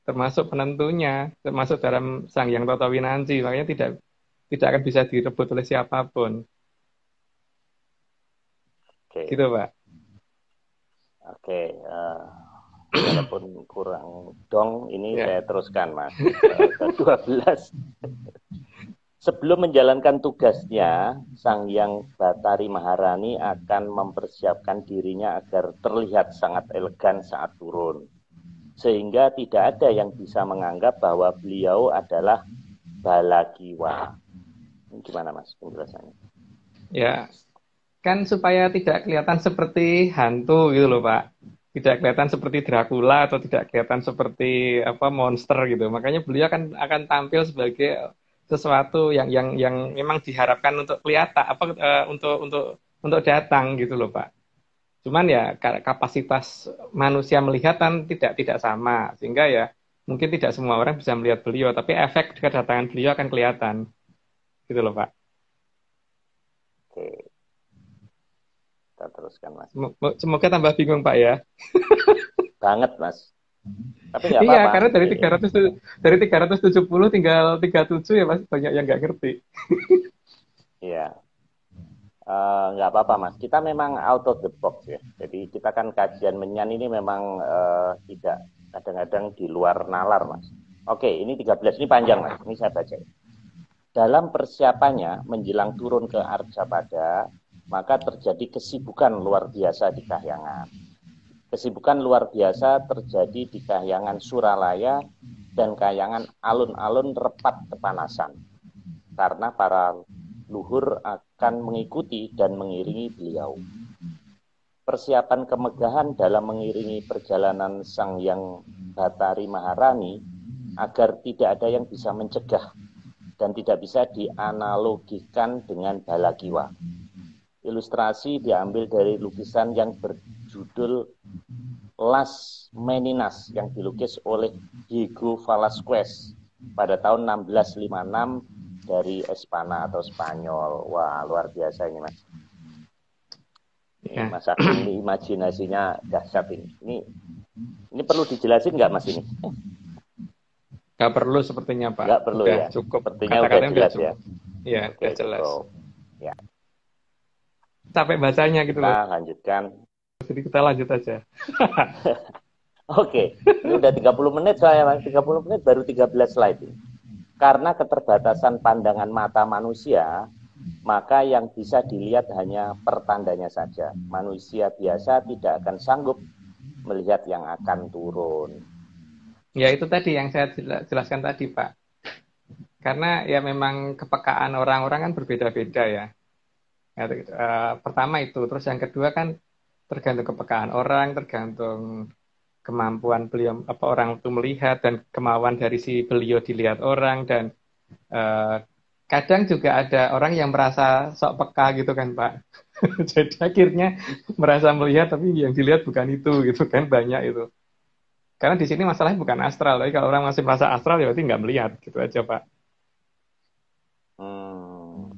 B: termasuk penentunya, termasuk dalam Sang Hyang Tata Winanci, makanya tidak akan bisa direbut oleh siapapun.
A: Oke,
B: Gitu, Pak.
A: oke. Walaupun kurang dong, ini
B: Ya.
A: saya teruskan, Mas. Ke-12. Sebelum menjalankan tugasnya, Sang Hyang Batari Maharani akan mempersiapkan dirinya agar terlihat sangat elegan saat turun. Sehingga tidak ada yang bisa menganggap bahwa beliau adalah balakiwa. Gimana, Mas, penjelasannya?
B: Ya, kan supaya tidak kelihatan seperti hantu gitu loh, Pak. Tidak kelihatan seperti Dracula atau tidak kelihatan seperti apa monster gitu. Makanya beliau akan tampil sebagai sesuatu yang memang diharapkan untuk kelihatan untuk datang gitu loh, Pak. Cuman ya kapasitas manusia melihat kan tidak sama sehingga ya mungkin tidak semua orang bisa melihat beliau, tapi efek kedatangan beliau akan kelihatan gitu loh, Pak.
A: Oke, kita teruskan, Mas.
B: Semoga tambah bingung, Pak ya.
A: Banget, Mas. Tapi nggak
B: Iya,
A: apa-apa.
B: karena dari 370 tinggal 37 ya Mas, banyak yang nggak ngerti.
A: Iya. Nggak apa-apa, Mas. Kita memang out of the box ya. Jadi kita kan kajian menyan ini memang tidak kadang-kadang di luar nalar, Mas. Oke, ini 13. Ini panjang, Mas. Ini saya baca. Dalam persiapannya menjelang turun ke Arjapada, maka terjadi kesibukan luar biasa di Kahyangan. Kesibukan luar biasa terjadi di Kahyangan Suralaya dan Kahyangan alun-alun Repat kepanasan. Karena para luhur akan mengikuti dan mengiringi beliau. Persiapan kemegahan dalam mengiringi perjalanan Sang Hyang Batari Maharani agar tidak ada yang bisa mencegah dan tidak bisa dianalogikan dengan balakiwa. Ilustrasi diambil dari lukisan yang berjudul Las Meninas yang dilukis oleh Diego Velázquez pada tahun 1656 dari Espana atau Spanyol. Wah, luar biasa ini, Mas. Ini Mas Agung ini imajinasinya dahsyat ini. Ini perlu dijelasin nggak, Mas, ini?
B: Nggak perlu sepertinya, Pak.
A: Nggak perlu
B: Udah
A: ya.
B: cukup.
A: Sepertinya udah
B: Kata-katanya udah
A: jelas ya.
B: cukup. Iya,
A: Oke,
B: udah jelas.
A: cukup. Ya,
B: Capek bacanya gitu
A: kita
B: loh.
A: lanjutkan.
B: Jadi kita lanjut aja.
A: Oke, ini udah 30 menit soalnya, Mas. 30 menit baru 13 slide ini. Karena keterbatasan pandangan mata manusia, maka yang bisa dilihat hanya pertandanya saja. Manusia biasa tidak akan sanggup melihat yang akan turun.
B: Ya itu tadi yang saya jelaskan tadi, Pak. Karena ya memang kepekaan orang-orang kan berbeda-beda ya. Ya, pertama itu, terus yang kedua kan tergantung kepekaan orang, tergantung kemampuan beliau apa orang itu melihat dan kemauan dari si beliau dilihat orang dan eh, kadang juga ada orang yang merasa sok peka gitu kan Pak. Jadi akhirnya merasa melihat tapi yang dilihat bukan itu gitu kan banyak itu. Karena di sini masalahnya bukan astral, tapi kalau orang masih merasa astral ya berarti nggak melihat gitu aja Pak.
A: Hmm,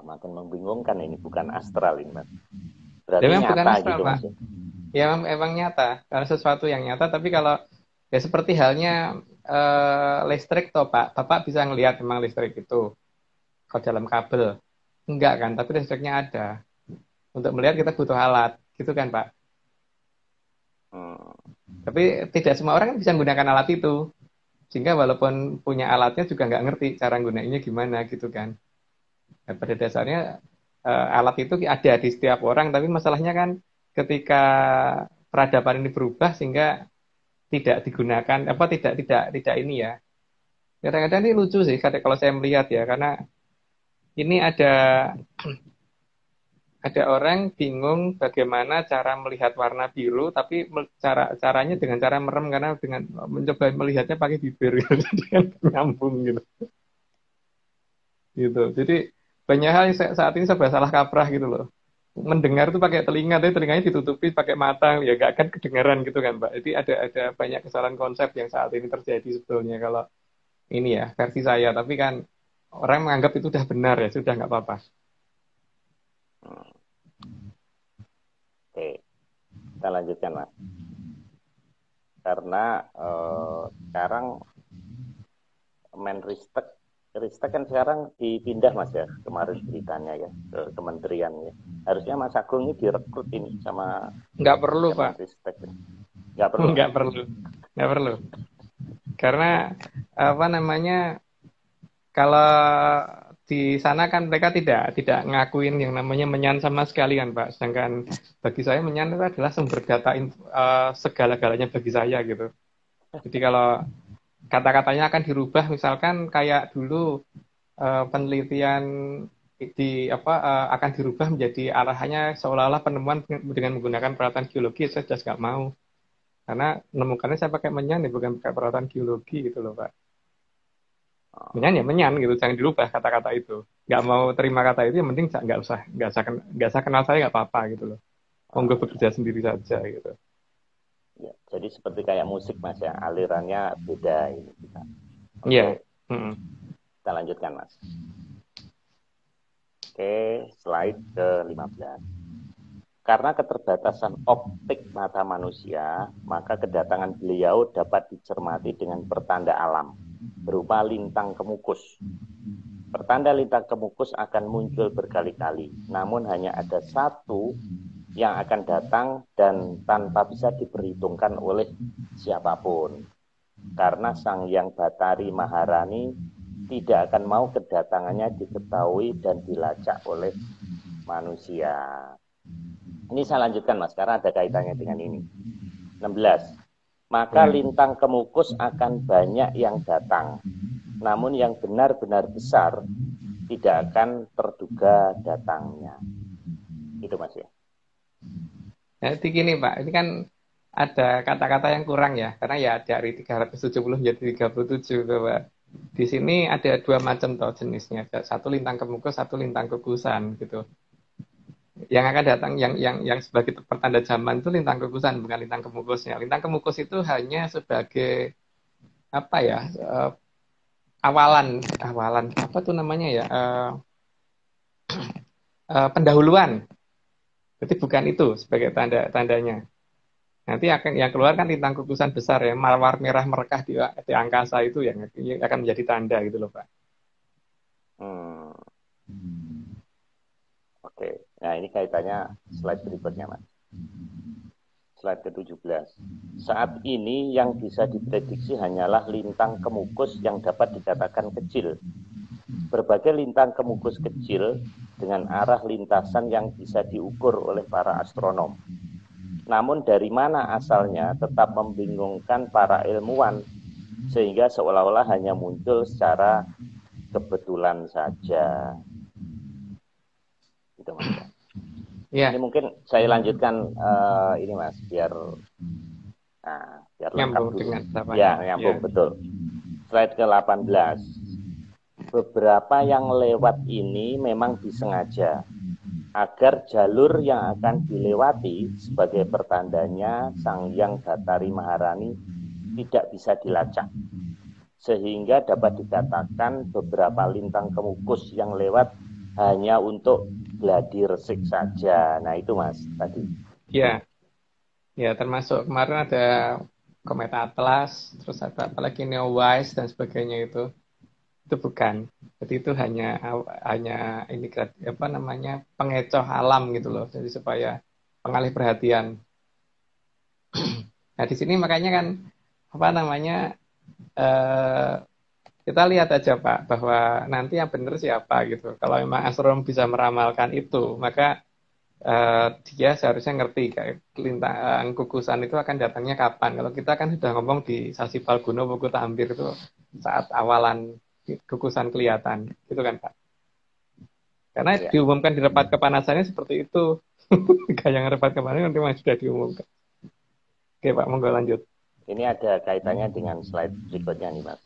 A: makin membingungkan ini, bukan astral ini, Mas.
B: Ya
A: Berarti
B: memang bukan
A: nyata
B: astral
A: gitu,
B: Pak.
A: Mas.
B: Ya emang nyata, karena sesuatu yang nyata. Tapi kalau ya seperti halnya listrik toh Pak, Bapak bisa ngelihat memang listrik itu kalau dalam kabel. Enggak kan, tapi listriknya ada. Untuk melihat kita butuh alat, gitu kan Pak.
A: Hmm.
B: Tapi tidak semua orang bisa menggunakan alat itu. Sehingga walaupun punya alatnya juga nggak ngerti cara gunainya gimana gitu kan. Dan pada dasarnya alat itu ada di setiap orang, tapi masalahnya kan ketika peradaban ini berubah sehingga tidak digunakan apa tidak ini ya. Kadang-kadang ini lucu sih kalau saya melihat ya karena ini ada orang bingung bagaimana cara melihat warna biru tapi caranya dengan cara merem karena dengan mencoba melihatnya pakai bibir gitu. Jadi kan nyambung gitu. Gitu. Jadi banyak hal yang saat ini serba salah kaprah gitu loh. Mendengar tuh pakai telinga, tapi telinganya ditutupi pakai mata, ya gak akan kedengaran gitu kan, Pak. Jadi ada banyak kesalahan konsep yang saat ini terjadi sebetulnya kalau ini ya versi saya. Tapi kan orang menganggap itu udah benar ya, sudah nggak apa-apa.
A: Hmm. Oke, kita lanjutkan, Mas. Karena sekarang Menristek Ristek kan sekarang dipindah Mas ya, kemarin beritanya ya ke kementerian ya. Harusnya Mas Agung ini direkrut ini sama
B: Nggak perlu, Pak.
A: Kemenristek. Nggak perlu Mas.
B: Nggak perlu. Nggak perlu. Karena apa namanya, kalau di sana kan mereka tidak ngakuin yang namanya menyan sama sekali kan Pak. Sedangkan bagi saya menyan itu adalah sumber data segala-galanya bagi saya gitu. Jadi kalau kata-katanya akan dirubah misalkan kayak dulu penelitian di apa akan dirubah menjadi arahannya seolah-olah penemuan dengan menggunakan peralatan geologi, saya jelas nggak mau karena menemukannya saya pakai menyan ya bukan pakai peralatan geologi gitu loh Pak. Menyan ya menyan gitu, jangan dirubah kata-kata itu. Nggak mau terima kata itu, yang penting nggak usah kenal saya nggak apa-apa gitu loh. Monggo bekerja sendiri saja gitu.
A: Ya, jadi seperti kayak musik Mas ya, alirannya beda ini kita.
B: Iya.
A: Oke, kita lanjutkan Mas. Oke, slide ke-15. Karena keterbatasan optik mata manusia, maka kedatangan beliau dapat dicermati dengan pertanda alam, berupa lintang kemukus. Pertanda lintang kemukus akan muncul berkali-kali, namun hanya ada satu yang akan datang dan tanpa bisa diperhitungkan oleh siapapun. Karena Sang Hyang Batari Maharani tidak akan mau kedatangannya diketahui dan dilacak oleh manusia. Ini saya lanjutkan Mas, karena ada kaitannya dengan ini. 16. Maka lintang kemukus akan banyak yang datang. Namun yang benar-benar besar tidak akan terduga datangnya. Itu Mas ya.
B: Jadi gini Pak, ini kan ada kata-kata yang kurang ya, karena ya dari 370 menjadi 37 Pak. Di sini ada dua macam toh jenisnya, satu lintang kemukus, satu lintang kukusan gitu. Yang akan datang yang sebagai pertanda zaman itu lintang kukusan bukan lintang kemukusnya. Lintang kemukus itu hanya sebagai apa ya awalan apa tuh namanya ya pendahuluan. Jadi bukan itu sebagai tandanya. Nanti akan yang keluar kan lintang kukusan besar ya, mawar merah merekah di angkasa itu yang akan menjadi tanda gitu loh Pak.
A: Hmm, oke. Nah, ini kaitannya slide berikutnya, Mas. Slide ke-17. Saat ini yang bisa diprediksi hanyalah lintang kemukus yang dapat dikatakan kecil. Berbagai lintang kemukus kecil dengan arah lintasan yang bisa diukur oleh para astronom. Namun dari mana asalnya tetap membingungkan para ilmuwan, sehingga seolah-olah hanya muncul secara kebetulan saja. Gitu, Mas. Ini
B: Ya,
A: mungkin saya lanjutkan ini Mas, biar lengkap
B: nyambung
A: dulu.
B: dengan
A: Ya,
B: sapanya. Ya,
A: nyambung betul. Slide ke-18. Beberapa yang lewat ini memang disengaja agar jalur yang akan dilewati sebagai pertandanya Sang Hyang Bathari Maharani tidak bisa dilacak. Sehingga dapat dikatakan beberapa lintang kemukus yang lewat hanya untuk gladi resik saja. Nah itu Mas tadi.
B: ya, ya termasuk kemarin ada Komet Atlas, terus ada apalagi Neowise dan sebagainya itu bukan. Jadi itu hanya ini apa namanya pengecoh alam gitu loh. Jadi supaya pengalih perhatian. Nah di sini makanya kan apa namanya eh, kita lihat aja Pak bahwa nanti yang benar siapa gitu. Kalau memang astronom bisa meramalkan itu, maka dia seharusnya ngerti kayak lintang kukusan itu akan datangnya kapan. Kalau kita kan sudah ngomong di Sasi Palguno Buku Tambir itu saat awalan kukusan kelihatan, gitu kan Pak? Karena
A: Ya.
B: diumumkan di repat kepanasannya seperti itu. Kayak yang repat kemarin nanti masih sudah diumumkan. Oke Pak, monggo lanjut.
A: Ini ada kaitannya dengan slide berikutnya nih Mas.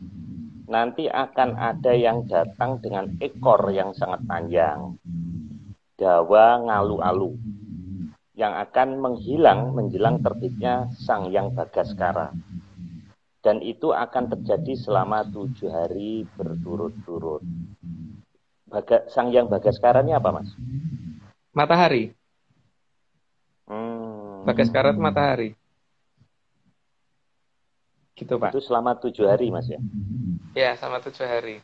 A: Nanti akan ada yang datang dengan ekor yang sangat panjang, dawa ngalu-alu, yang akan menghilang menjelang terbitnya Sang Hyang Bagaskara. Dan itu akan terjadi selama 7 hari berturut-turut. Sang Hyang Bagaskara ini apa Mas?
B: Matahari.
A: Hmm,
B: Bagaskara itu matahari. Gitu Pak.
A: itu selama 7 hari Mas ya?
B: Ya, sama 7 hari.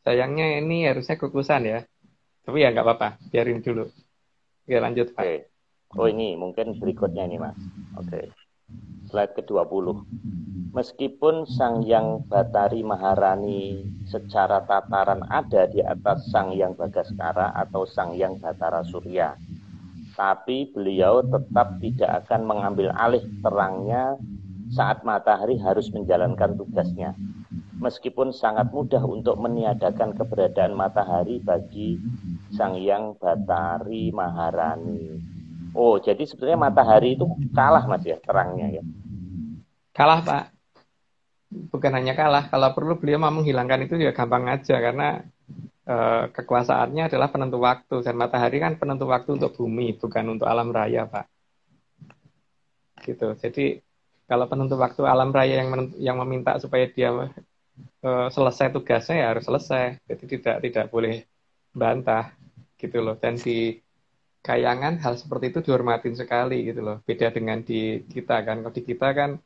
B: Sayangnya ini harusnya kukusan ya. Tapi ya nggak apa-apa, biarin dulu. Oke, lanjut Pak.
A: Oke. Oh ini mungkin berikutnya ini Mas. Oke. Slide ke-20. Meskipun Sang Hyang Bathari Maharani secara tataran ada di atas Sang Hyang Bagaskara atau Sang Hyang Bathara Surya, tapi beliau tetap tidak akan mengambil alih terangnya saat matahari harus menjalankan tugasnya. Meskipun sangat mudah untuk meniadakan keberadaan matahari bagi Sang Hyang Bathari Maharani. Oh, jadi sebenarnya matahari itu kalah Mas ya terangnya ya.
B: Kalah Pak. Bukan hanya kalah, kalau perlu beliau mau menghilangkan itu juga gampang aja karena kekuasaannya adalah penentu waktu dan matahari kan penentu waktu untuk bumi bukan untuk alam raya Pak. Gitu. Jadi kalau penentu waktu alam raya yang meminta supaya dia selesai tugasnya ya harus selesai. Jadi tidak boleh bantah gitu loh. Dan di Kayangan hal seperti itu dihormatin sekali gitu loh. Beda dengan di kita kan. Kalau di kita kan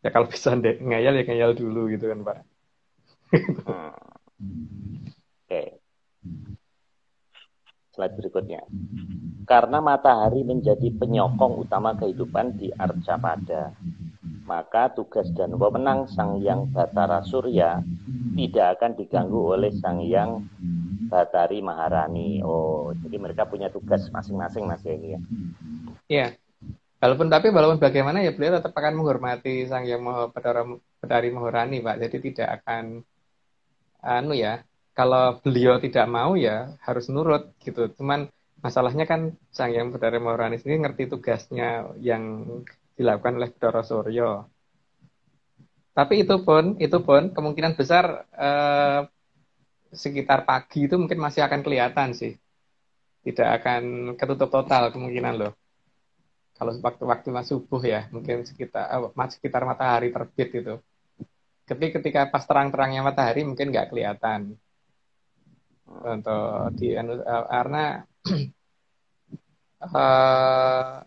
B: ya kalau bisa ngayal ya ngayal dulu gitu kan Pak.
A: Oke, slide berikutnya. Karena matahari menjadi penyokong utama kehidupan di Arcapada, maka tugas dan wewenang Sang Hyang Bathara Surya tidak akan diganggu oleh Sang Hyang Bathari Maharani. Oh, jadi mereka punya tugas masing-masing Mas ya ini ya.
B: Iya. Walaupun bagaimana ya beliau tetap akan menghormati Sang Yang Bathari Maharani Pak. Jadi tidak akan ya kalau beliau tidak mau ya harus nurut gitu. Cuman masalahnya kan Sang Yang Bathari Maharani sendiri ngerti tugasnya yang dilakukan oleh Bathara Surya. Tapi itu pun kemungkinan besar sekitar pagi itu mungkin masih akan kelihatan sih. Tidak akan ketutup total kemungkinan loh. Kalau waktu-waktu subuh ya, mungkin sekitar matahari terbit itu. Ketika pas terang-terangnya matahari mungkin nggak kelihatan. Untuk karena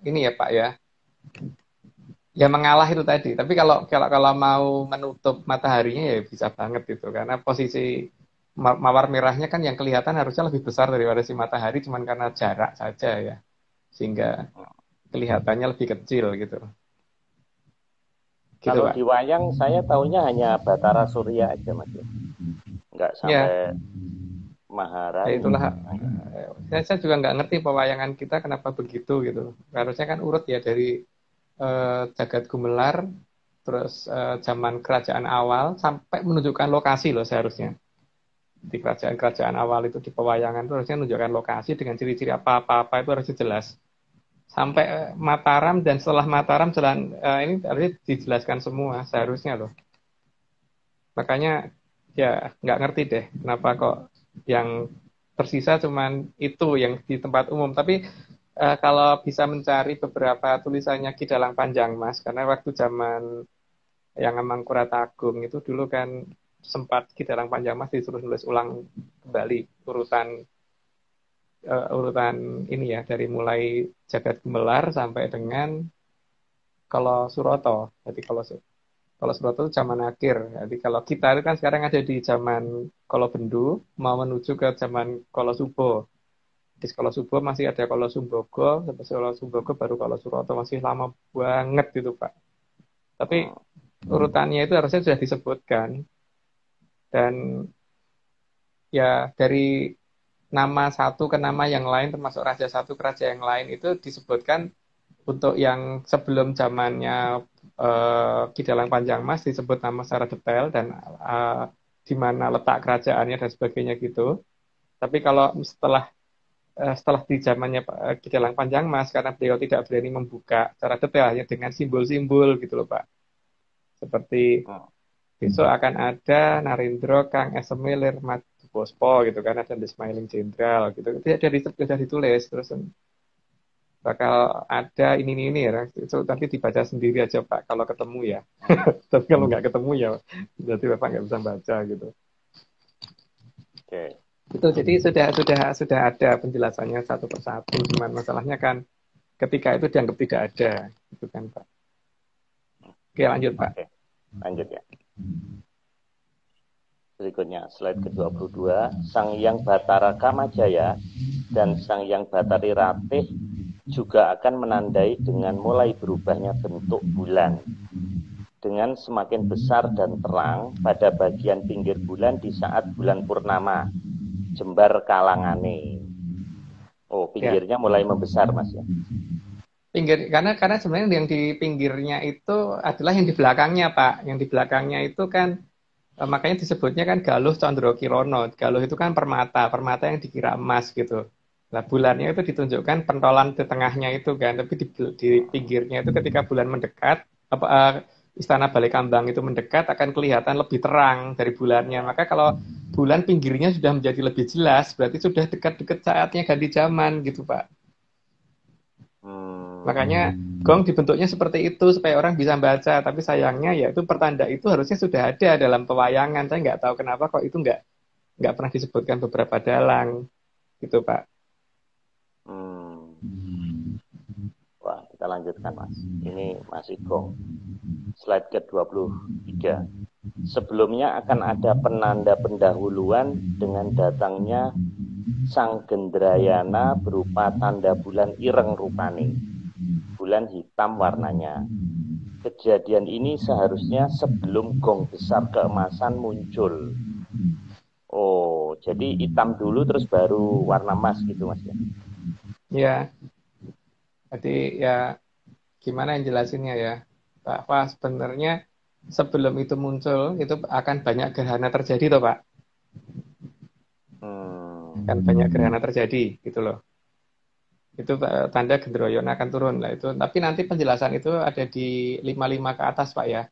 B: ini ya Pak ya, ya mengalah itu tadi. Tapi kalau mau menutup mataharinya ya bisa banget itu karena posisi mawar merahnya kan yang kelihatan harusnya lebih besar daripada si matahari cuman karena jarak saja ya. Sehingga kelihatannya lebih kecil gitu. Gitu,
A: Kalau
B: Pak.
A: di wayang saya tahunya hanya Batara Surya aja Mas ya. Nggak
B: Ya,
A: sampai
B: ya
A: Maharani.
B: itulah. Saya juga nggak ngerti pewayangan kita kenapa begitu gitu. Harusnya kan urut ya dari Jagat Gumelar, terus zaman kerajaan awal sampai menunjukkan lokasi loh seharusnya. Di kerajaan-kerajaan awal itu di pewayangan itu harusnya menunjukkan lokasi dengan ciri-ciri apa-apa itu harusnya jelas. Sampai Mataram dan setelah Mataram jalan ini harusnya dijelaskan semua seharusnya loh. Makanya ya nggak ngerti deh kenapa kok yang tersisa cuman itu yang di tempat umum. Tapi kalau bisa mencari beberapa tulisannya Ki Dalang Panjang Mas, karena waktu zaman yang Mangkurat Agung itu dulu kan sempat Ki Dalang Panjang Mas disuruh nulis ulang kembali urutan ini ya dari mulai Jagat Gemelar sampai dengan kalau Suroto. Jadi kalau Suroto itu zaman akhir. Jadi kalau kita itu kan sekarang ada di zaman Kolo Bendu, mau menuju ke zaman Kolo Subo. Di Kolo Subo masih ada Kolo Sumbogo, sampai Kolo Sumbogo baru Kolo Suroto masih lama banget gitu Pak. Tapi urutannya itu harusnya sudah disebutkan dan ya dari nama satu ke nama yang lain termasuk raja satu ke raja yang lain itu disebutkan untuk yang sebelum zamannya Ki Dalang Panjang Mas disebut nama secara detail dan di mana letak kerajaannya dan sebagainya gitu. Tapi kalau setelah di zamannya Ki Dalang Panjang Mas karena beliau tidak berani membuka secara detail hanya dengan simbol-simbol gitu loh Pak. Seperti besok akan ada Narendra Kang Esemilir Mat Bospo gitu kan ada The Smiling Jenderal gitu. Itu sudah ditulis terus bakal ada ini ya. So, nanti dibaca sendiri aja Pak kalau ketemu ya. Tapi kalau nggak ketemu ya berarti Bapak nggak bisa baca gitu.
A: Oke.
B: Itu jadi sudah ada penjelasannya satu persatu. Cuman masalahnya kan ketika itu dianggap tidak ada, gitu kan Pak. Oke lanjut Pak.
A: Oke. Lanjut ya. Berikutnya, slide ke-22. Sang Hyang Batara Kamajaya dan Sang Hyang Batari Ratih juga akan menandai dengan mulai berubahnya bentuk bulan. Dengan semakin besar dan terang pada bagian pinggir bulan di saat bulan purnama. Jembar kalangane. Oh, pinggirnya mulai membesar, Mas ya.
B: Karena sebenarnya yang di pinggirnya itu adalah yang di belakangnya, Pak. Yang di belakangnya itu kan makanya disebutnya kan Galuh Condro Kirono. Galuh itu kan permata yang dikira emas gitu. Nah, bulannya itu ditunjukkan pentolan di tengahnya itu kan, tapi di pinggirnya itu ketika bulan mendekat, Istana Balai Kambang itu mendekat akan kelihatan lebih terang dari bulannya. Maka kalau bulan pinggirnya sudah menjadi lebih jelas, berarti sudah dekat-dekat saatnya ganti zaman gitu, Pak. Makanya gong dibentuknya seperti itu supaya orang bisa baca. Tapi sayangnya ya itu pertanda itu harusnya sudah ada dalam pewayangan. Saya nggak tahu kenapa kok itu nggak pernah disebutkan beberapa dalang gitu Pak.
A: Wah, kita lanjutkan Mas. Ini masih gong. Slide ke-23. Sebelumnya akan ada penanda pendahuluan dengan datangnya Sang Gendrayana berupa tanda bulan ireng rupane. Bulan hitam warnanya. Kejadian ini seharusnya sebelum gong besar keemasan muncul. Oh, jadi hitam dulu terus baru warna emas gitu Mas ya?
B: Ya, jadi ya gimana yang jelasinnya ya, Pak? Sebenarnya sebelum itu muncul itu akan banyak gerhana terjadi toh Pak? Kan banyak gerhana terjadi gitu loh. Itu tanda Gendroyono akan turun lah itu. Tapi nanti penjelasan itu ada di 55 ke atas Pak ya.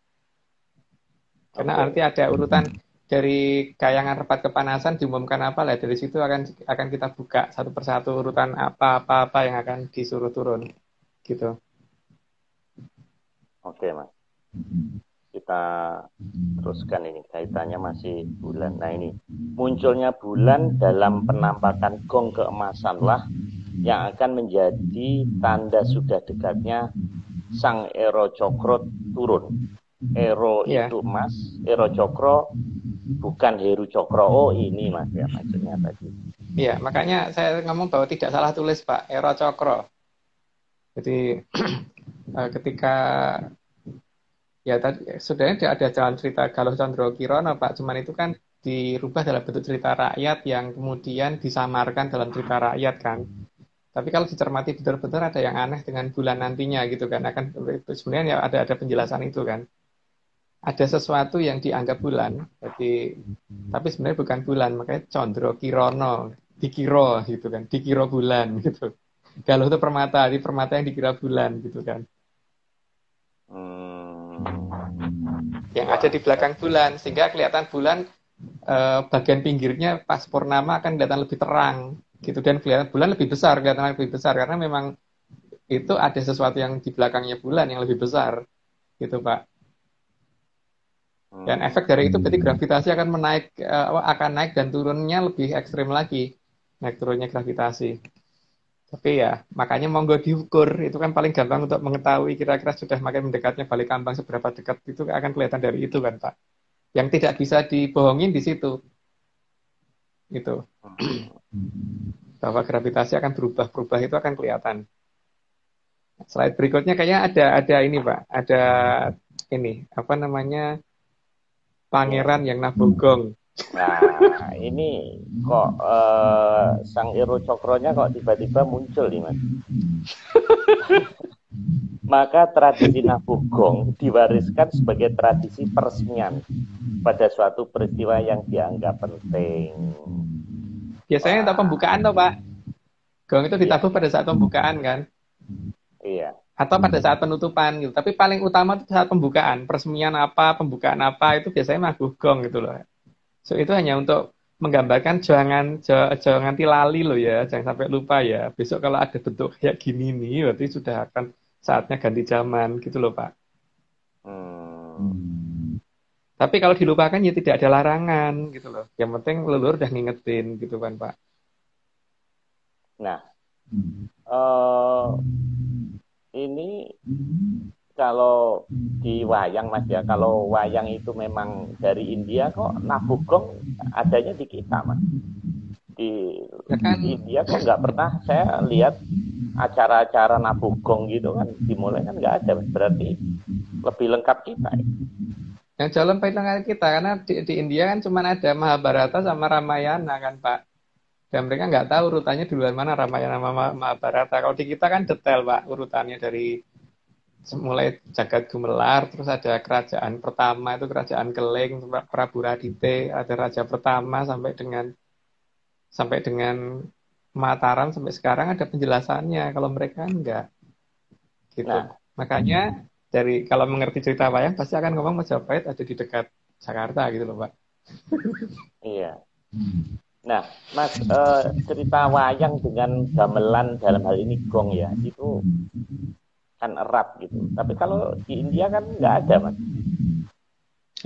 B: Karena nanti ada urutan dari Kayangan Repat Kepanasan diumumkan apa lah dari situ akan kita buka satu persatu urutan apa yang akan disuruh turun gitu.
A: Oke Mas. Kita teruskan ini kaitannya masih bulan. Nah ini munculnya bulan dalam penampakan gong keemasanlah yang akan menjadi tanda sudah dekatnya sang Ero Cokro turun. Ero
B: Iya.
A: itu emas, Ero Cokro bukan Heru Cokro. Oh ini mas ya maksudnya tadi.
B: Iya, makanya saya ngomong bahwa tidak salah tulis Pak, Ero Cokro. Jadi ketika ya tadi sebenarnya ada jalan cerita Galuh Condro Kirono Pak, cuman itu kan dirubah dalam bentuk cerita rakyat yang kemudian disamarkan dalam cerita rakyat kan. Tapi kalau dicermati betul-betul ada yang aneh dengan bulan nantinya gitu kan, akan sebenarnya ya ada penjelasan itu kan. Ada sesuatu yang dianggap bulan, jadi tapi sebenarnya bukan bulan, makanya Condro Kirono, dikiro gitu kan, dikiro bulan gitu. Galuh itu permata, di permata yang dikira bulan gitu kan. Yang ada di belakang bulan, sehingga kelihatan bulan bagian pinggirnya pas purnama akan kelihatan lebih terang gitu, dan kelihatan bulan lebih besar, kelihatan lebih besar karena memang itu ada sesuatu yang di belakangnya bulan yang lebih besar gitu Pak. Dan efek dari itu berarti gravitasi akan naik dan turunnya lebih ekstrim lagi, naik turunnya gravitasi. Tapi ya makanya monggo diukur, itu kan paling gampang untuk mengetahui kira-kira sudah makin mendekatnya balik kambang seberapa dekat, itu akan kelihatan dari itu kan Pak. Yang tidak bisa dibohongin di situ gitu, bahwa gravitasi akan berubah itu akan kelihatan. Slide berikutnya kayaknya ada ini Pak, ada ini apa namanya, pangeran yang nabogong.
A: Nah ini kok sang Ero Cokronya kok tiba-tiba muncul nih mas. Maka tradisi nabogong diwariskan sebagai tradisi peresmian pada suatu peristiwa yang dianggap penting.
B: Biasanya untuk pembukaan toh Pak, gong itu ditabuh pada saat pembukaan kan.
A: Iya.
B: Atau pada saat penutupan gitu. Tapi paling utama itu saat pembukaan, peresmian apa, pembukaan apa, itu biasanya nabuh gong gitu loh. So itu hanya untuk menggambarkan jangan nanti lali loh ya, jangan sampai lupa ya. Besok kalau ada bentuk kayak gini nih, berarti sudah akan saatnya ganti zaman gitu loh Pak. Tapi kalau dilupakan ya tidak ada larangan gitu loh. Yang penting leluhur udah ngingetin gitu kan Pak.
A: Nah, ini kalau di wayang mas ya, kalau wayang itu memang dari India, kok nabogong adanya di kita mas. Di India kok nggak pernah saya lihat acara-acara nabogong gitu kan, dimulai kan nggak ada, berarti lebih lengkap kita.
B: Yang jauh lebih lengkap kita karena di India kan cuma ada Mahabharata sama Ramayana kan Pak. Dan mereka nggak tahu urutannya duluan mana Ramayana sama Mahabharata. Kalau di kita kan detail Pak urutannya, dari mulai Jagat Gumelar, terus ada kerajaan pertama itu kerajaan Keling, Prabu Radite, ada raja pertama sampai dengan Mataram sampai sekarang ada penjelasannya. Kalau mereka enggak gitu.
A: Nah,
B: makanya kalau mengerti cerita wayang pasti akan ngomong Majapahit ada di dekat Jakarta gitu loh Pak.
A: Iya. Nah, Mas, cerita wayang dengan gamelan dalam hal ini gong ya, itu kan erat gitu. Tapi kalau di India kan nggak ada, Mas.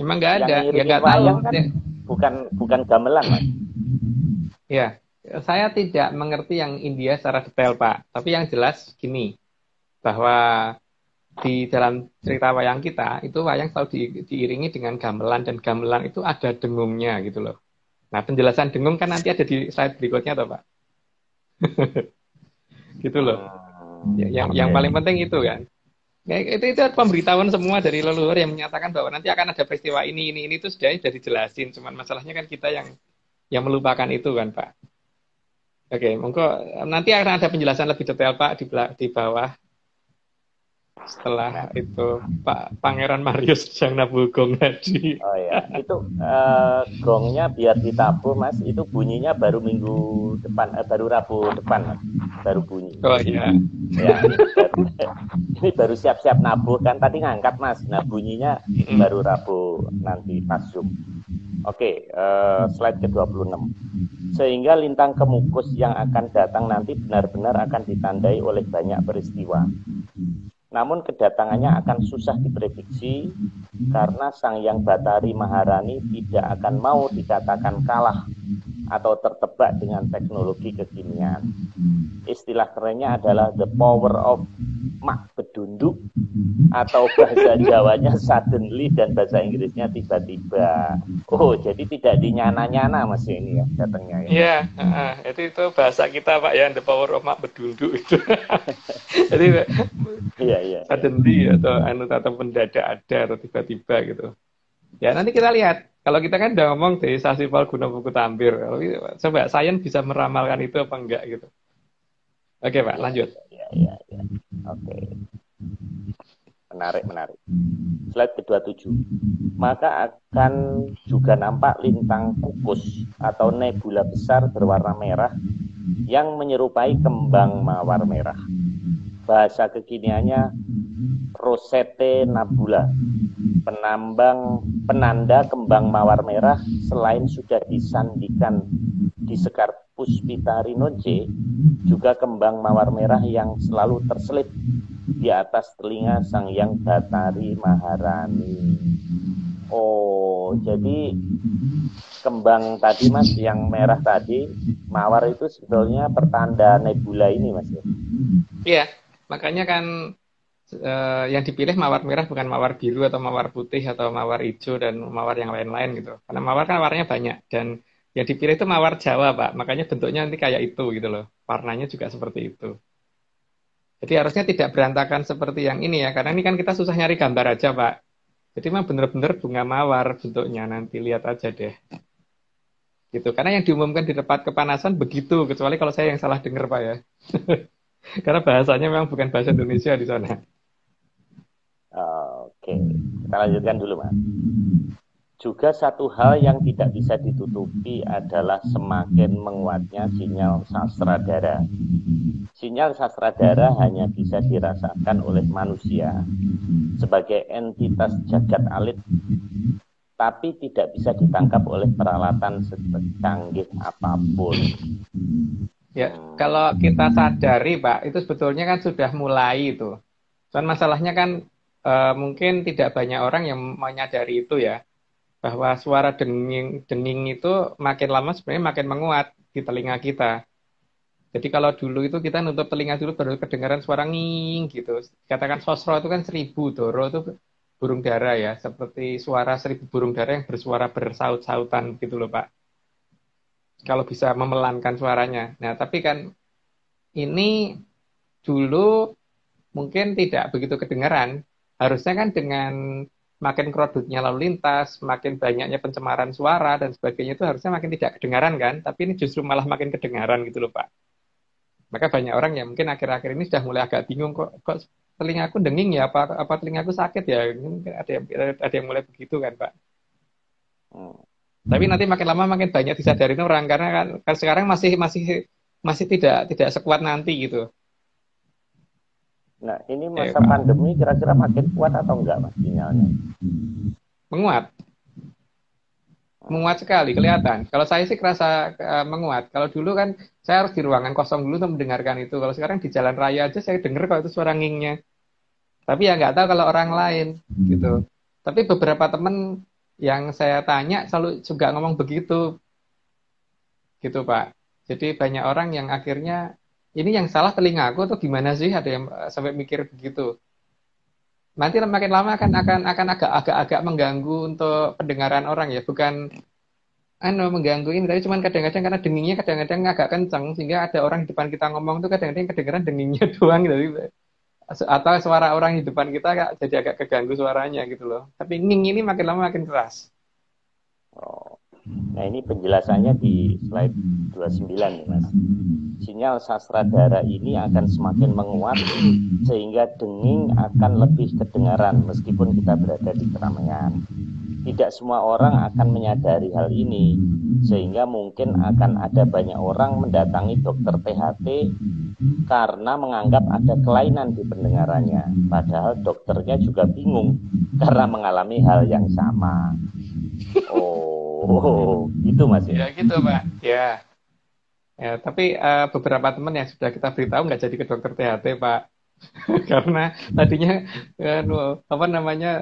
B: Emang nggak ada,
A: ya nggak tahu. Kan bukan gamelan, Mas.
B: Ya, saya tidak mengerti yang India secara detail, Pak. Tapi yang jelas gini, bahwa di dalam cerita wayang kita, itu wayang selalu diiringi dengan gamelan, dan gamelan itu ada dengungnya gitu loh. Nah, penjelasan dengung kan nanti ada di slide berikutnya toh, Pak. Gitu loh. Yang paling penting itu kan. Ya, itu pemberitahuan semua dari leluhur yang menyatakan bahwa nanti akan ada peristiwa ini itu sudah dijelasin. Cuman masalahnya kan kita yang melupakan itu kan, Pak. Oke, monggo nanti akan ada penjelasan lebih detail Pak di bawah. Setelah itu Pak Pangeran Marius yang nabuh gong tadi.
A: Oh ya, itu gongnya biar ditabuh Mas, itu bunyinya baru minggu depan, baru Rabu depan Mas, baru bunyi.
B: Oh iya.
A: Ya, ini baru siap-siap nabuh kan, tadi ngangkat Mas, nah bunyinya baru Rabu nanti pas Zoom. Oke, slide ke-26. Sehingga lintang Kemukus yang akan datang nanti benar-benar akan ditandai oleh banyak peristiwa. Namun kedatangannya akan susah diprediksi karena Sang Hyang Batari Maharani tidak akan mau dikatakan kalah atau tertebak dengan teknologi kekinian. Istilah kerennya adalah the power of mak bedunduk, atau bahasa Jawanya suddenly dan bahasa Inggrisnya tiba-tiba. Oh, jadi tidak dinyana-nyana Mas ini ya datangnya ya.
B: Iya, itu bahasa kita Pak ya, the power of mak bedunduk itu. Jadi
A: Iya, iya, iya.
B: suddenly atau mendadak ada atau tiba-tiba gitu. Ya nanti kita lihat. Kalau kita kan udah ngomong dari Sasifal Guna Buku Tampir. Coba sains bisa meramalkan itu apa enggak gitu. Oke Pak,
A: Iya,
B: lanjut.
A: iya, iya, iya. Oke. Menarik, menarik. Slide ke-27. Maka akan juga nampak lintang kukus atau nebula besar berwarna merah yang menyerupai kembang mawar merah. Bahasa kekiniannya Rosette Nebula, penanda kembang mawar merah. Selain sudah disandikan di sekar Puspita Rinoce, juga kembang mawar merah yang selalu terselip di atas telinga Sang Hyang Bathari Maharani. Oh, jadi kembang tadi Mas, yang merah tadi, mawar itu sebetulnya pertanda nebula ini Mas.
B: Iya, makanya kan yang dipilih mawar merah bukan mawar biru atau mawar putih atau mawar hijau dan mawar yang lain-lain gitu. Karena mawar kan warnanya banyak dan yang dipilih itu mawar Jawa Pak. Makanya bentuknya nanti kayak itu gitu loh. Warnanya juga seperti itu. Jadi harusnya tidak berantakan seperti yang ini ya. Karena ini kan kita susah nyari gambar aja Pak. Jadi memang benar-benar bunga mawar bentuknya. Nanti lihat aja deh. Gitu. Karena yang diumumkan di tempat kepanasan begitu. Kecuali kalau saya yang salah dengar Pak ya. Karena bahasanya memang bukan bahasa Indonesia di sana.
A: Oke, kita lanjutkan dulu Mas. Juga satu hal yang tidak bisa ditutupi adalah semakin menguatnya sinyal sastradara. Sinyal sastradara hanya bisa dirasakan oleh manusia sebagai entitas jagat alit, tapi tidak bisa ditangkap oleh peralatan secanggih apapun.
B: Ya, kalau kita sadari Pak, itu sebetulnya kan sudah mulai itu. Cuman masalahnya kan mungkin tidak banyak orang yang menyadari itu ya. Bahwa suara denging itu makin lama sebenarnya makin menguat di telinga kita. Jadi kalau dulu itu kita nutup telinga dulu baru kedengaran suara nging gitu. Katakan sosro itu kan 1000, doro itu burung dara ya. Seperti suara 1000 burung dara yang bersuara bersaut-sautan gitu loh Pak. Kalau bisa memelankan suaranya. Nah tapi kan ini dulu mungkin tidak begitu kedengaran. Harusnya kan dengan makin krodutnya lalu lintas, makin banyaknya pencemaran suara dan sebagainya itu harusnya makin tidak kedengaran kan, tapi ini justru malah makin kedengaran gitu loh Pak. Maka banyak orang yang mungkin akhir-akhir ini sudah mulai agak bingung kok telingaku denging ya, apa telingaku sakit ya, mungkin ada yang mulai begitu kan Pak. Tapi nanti makin lama makin banyak disadarin orang karena kan sekarang masih tidak sekuat nanti gitu.
A: Nah, ini masa pandemi kira-kira makin kuat atau enggak Mas sinyalnya?
B: Menguat. Menguat sekali, kelihatan. Kalau saya sih kerasa menguat. Kalau dulu kan saya harus di ruangan kosong dulu untuk mendengarkan itu. Kalau sekarang di jalan raya aja saya dengar kalau itu suara ngingnya. Tapi ya nggak tahu kalau orang lain gitu. Tapi beberapa teman yang saya tanya selalu juga ngomong begitu. Gitu Pak. Jadi banyak orang yang akhirnya ini yang salah telinga aku atau gimana sih, ada yang sampai mikir begitu. Nanti makin lama akan agak mengganggu untuk pendengaran orang ya, bukan mengganggu ini, tapi cuman kadang-kadang karena dengingnya kadang-kadang agak kencang sehingga ada orang di depan kita ngomong tuh kadang-kadang kedengaran dengingnya doang gitu. Atau suara orang di depan kita jadi agak keganggu suaranya gitu loh. Tapi nging ini makin lama makin keras.
A: Nah, ini penjelasannya di slide 29 nih Mas. Sinyal sastradara ini akan semakin menguat sehingga denging akan lebih kedengaran meskipun kita berada di keramaian. Tidak semua orang akan menyadari hal ini, sehingga mungkin akan ada banyak orang mendatangi dokter THT karena menganggap ada kelainan di pendengarannya. Padahal dokternya juga bingung karena mengalami hal yang sama. Oh, gitu Mas ya?
B: Ya gitu Pak. Ya. Ya, tapi beberapa teman yang sudah kita beritahu nggak jadi ke dokter THT Pak. Karena tadinya apa namanya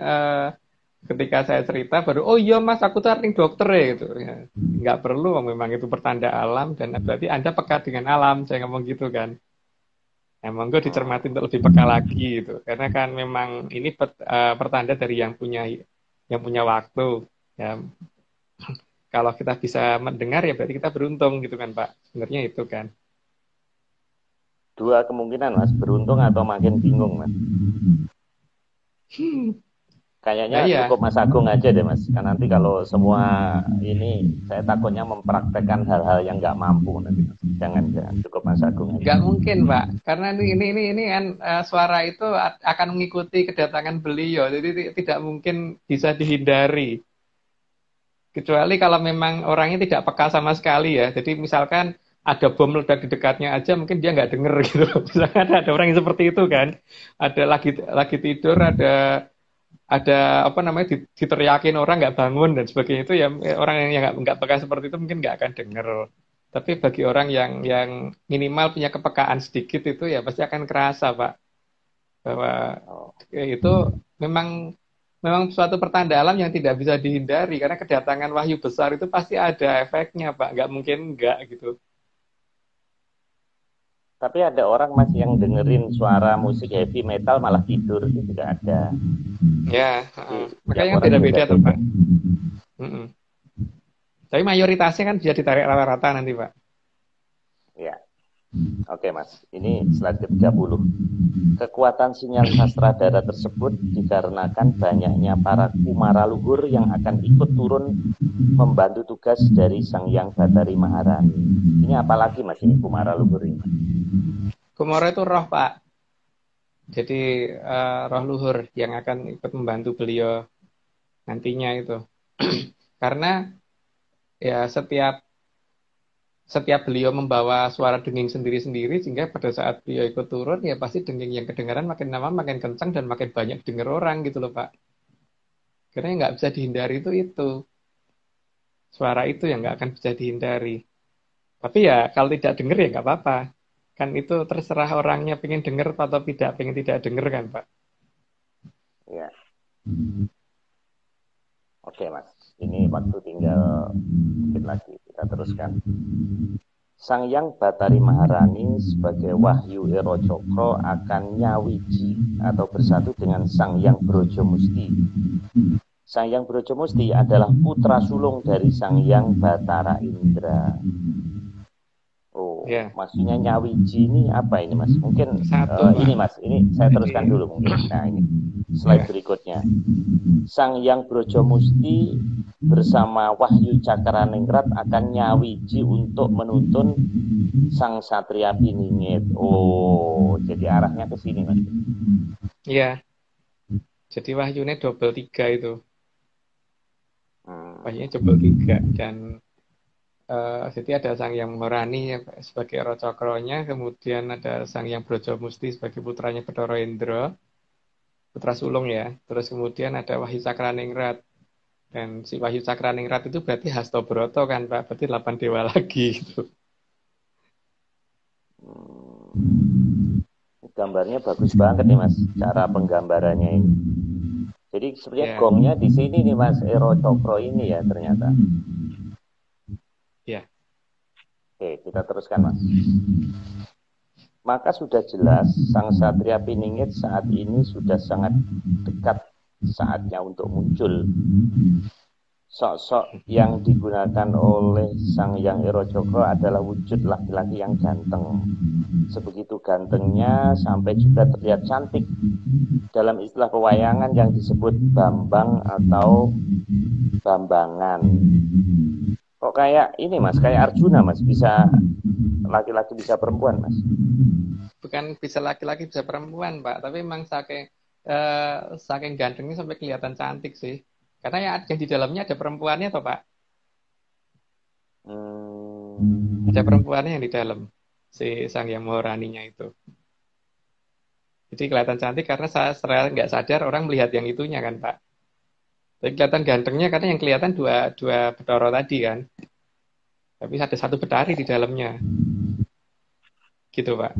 B: Ketika saya cerita baru, oh iya mas, aku tuh arting dokter ya gitu. Ya, nggak perlu, memang itu pertanda alam dan berarti Anda peka dengan alam. Saya ngomong gitu kan. Emang gue dicermati
A: Hmm.
B: untuk lebih peka lagi gitu. Karena kan memang ini pertanda dari yang punya waktu. Ya, kalau kita bisa mendengar ya berarti kita beruntung gitu kan Pak. Sebenarnya itu kan.
A: Dua kemungkinan Mas, beruntung atau makin bingung Mas. Kayaknya
B: Nah iya,
A: cukup Mas Agung aja deh Mas. Kan nanti kalau semua ini saya takutnya mempraktekkan hal-hal yang nggak mampu nanti Mas. Jangan jangan cukup Mas Agung aja.
B: nggak mungkin Pak. Karena ini kan suara itu akan mengikuti kedatangan beliau. Jadi tidak mungkin bisa dihindari. Kecuali kalau memang orangnya tidak peka sama sekali ya. Jadi misalkan ada bom meledak di dekatnya aja, mungkin dia nggak denger gitu. Misalkan ada orang yang seperti itu kan, ada lagi tidur, ada apa namanya diteriakin orang nggak bangun dan sebagainya itu ya orang yang nggak peka seperti itu mungkin nggak akan denger. Tapi bagi orang yang minimal punya kepekaan sedikit itu ya pasti akan kerasa Pak bahwa
A: Oh.
B: itu memang memang suatu pertanda alam yang tidak bisa dihindari karena kedatangan wahyu besar itu pasti ada efeknya Pak, nggak mungkin nggak gitu.
A: Tapi ada orang Mas yang dengerin suara musik heavy metal malah tidur itu juga ada.
B: Ya,
A: Jadi tiap
B: makanya kan
A: orang
B: beda-beda tuh
A: beda-beda.
B: Pak. Mm-mm. Tapi mayoritasnya kan bisa ditarik rata-rata nanti Pak.
A: Ya, oke Mas. Ini slide ke-30. Kekuatan sinyal sastradara tersebut dikarenakan banyaknya para kumara luhur yang akan ikut turun membantu tugas dari Sang Hyang Bathari Maharani. Ini apalagi Mas ini kumara luhur ini?
B: Kumara itu roh Pak. Jadi roh luhur yang akan ikut membantu beliau nantinya itu. Karena ya setiap beliau membawa suara denging sendiri-sendiri sehingga pada saat beliau ikut turun ya pasti denging yang kedengaran makin lama makin kencang dan makin banyak dengar orang gitu loh Pak. Karena yang nggak bisa dihindari itu suara itu yang nggak akan bisa dihindari. Tapi ya kalau tidak dengar ya nggak apa-apa. Kan itu terserah orangnya pengen dengar atau tidak, pengen tidak dengar kan Pak.
A: Ya, oke Mas. Ini waktu tinggal sedikit lagi kita teruskan. Sang Hyang Bathari Maharani sebagai Wahyu Ero Cokro akan nyawiji atau bersatu dengan Sang Hyang Brojomusti. Sang Hyang Brojomusti adalah putra sulung dari Sang Hyang Bathara Indra. Oh,
B: Ya,
A: maksudnya nyawiji ini apa ini Mas? Mungkin
B: satu Pak.
A: ini Mas, ini saya
B: Jadi
A: teruskan dulu mungkin. Nah ini slide
B: ya,
A: berikutnya. Sang Hyang Brojomusti bersama Wahyu Cakraningrat akan nyawiji untuk menuntun Sang Satria Piningit. Oh, jadi arahnya ke sini Mas.
B: ya. Jadi wahyunya double 3 itu.
A: Hmm.
B: Wahyunya double 3 dan jadi ada Sang Yang Maharani sebagai Ero Cokronya, kemudian ada Sang Yang Brojomusti sebagai putranya Bathara Indra, putra sulung ya. Terus kemudian ada Wahyu Cakraningrat. Dan si Wahyu Cakraningrat itu berarti Hastobroto kan Pak, berarti 8 dewa lagi gitu.
A: Hmm. Gambarnya bagus banget nih Mas, cara penggambarannya ini. Jadi sebenarnya
B: Ya,
A: gongnya di sini nih Mas, Ero Cokro ini ya ternyata.
B: ya,
A: Oke, kita teruskan Mas. Maka sudah jelas Sang Satria Piningit saat ini sudah sangat dekat saatnya untuk muncul. Sosok yang digunakan oleh Sang Hyang Ero Cokro adalah wujud laki-laki yang ganteng. Sebegitu gantengnya sampai juga terlihat cantik. Dalam istilah pewayangan yang disebut Bambang atau Bambangan. Kok kayak ini Mas, kayak Arjuna Mas, bisa laki-laki bisa perempuan Mas.
B: bukan bisa laki-laki bisa perempuan Pak, tapi memang saking gantengnya sampai kelihatan cantik sih. Karena yang di dalamnya ada perempuannya toh Pak. Ada
A: Hmm,
B: perempuannya yang di dalam si Sang Yang Maharaninya itu. Jadi kelihatan cantik karena saya secara nggak sadar orang melihat yang itunya kan Pak. Tapi kelihatan gantengnya karena yang kelihatan dua dua Bathara tadi kan. Tapi ada satu Betari di dalamnya. Gitu Pak.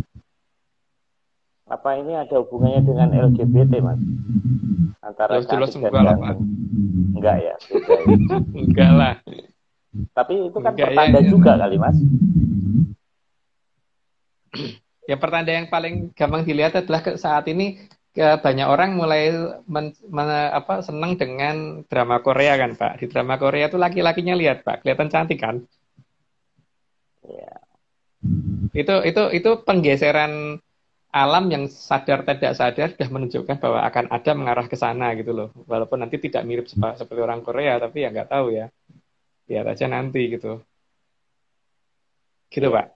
A: apa ini ada hubungannya dengan LGBT Mas? Antara
B: Jelas-jelas
A: cantik dan
B: enggak lah, Pak.
A: ganteng. Enggak ya, beda ya.
B: Enggak lah.
A: Tapi itu kan
B: Enggak ya.
A: pertanda juga kali, Mas.
B: Ya pertanda yang paling gampang dilihat adalah saat ini banyak orang mulai senang dengan drama Korea kan, Pak. Di drama Korea itu laki-lakinya lihat, Pak, kelihatan cantik kan.
A: Ya.
B: Itu penggeseran alam yang sadar tidak sadar sudah menunjukkan bahwa akan ada mengarah ke sana gitu loh. Walaupun nanti tidak mirip seperti orang Korea, tapi ya nggak tahu ya. Lihat aja nanti gitu. Gitu,
A: Iya,
B: Pak.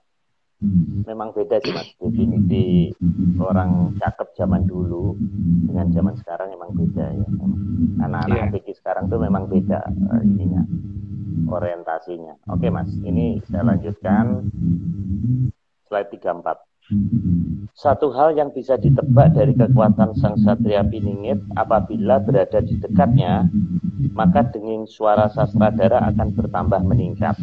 A: memang beda sih Mas. Definisi orang cakep zaman dulu dengan zaman sekarang memang beda ya. Anak-anak
B: Iya.
A: ABG sekarang tuh memang beda ininya, orientasinya. Oke Mas, ini saya lanjutkan slide 34. Satu hal yang bisa ditebak dari kekuatan sang Satria Piningit apabila berada di dekatnya, maka denging suara Sastradara akan bertambah meningkat.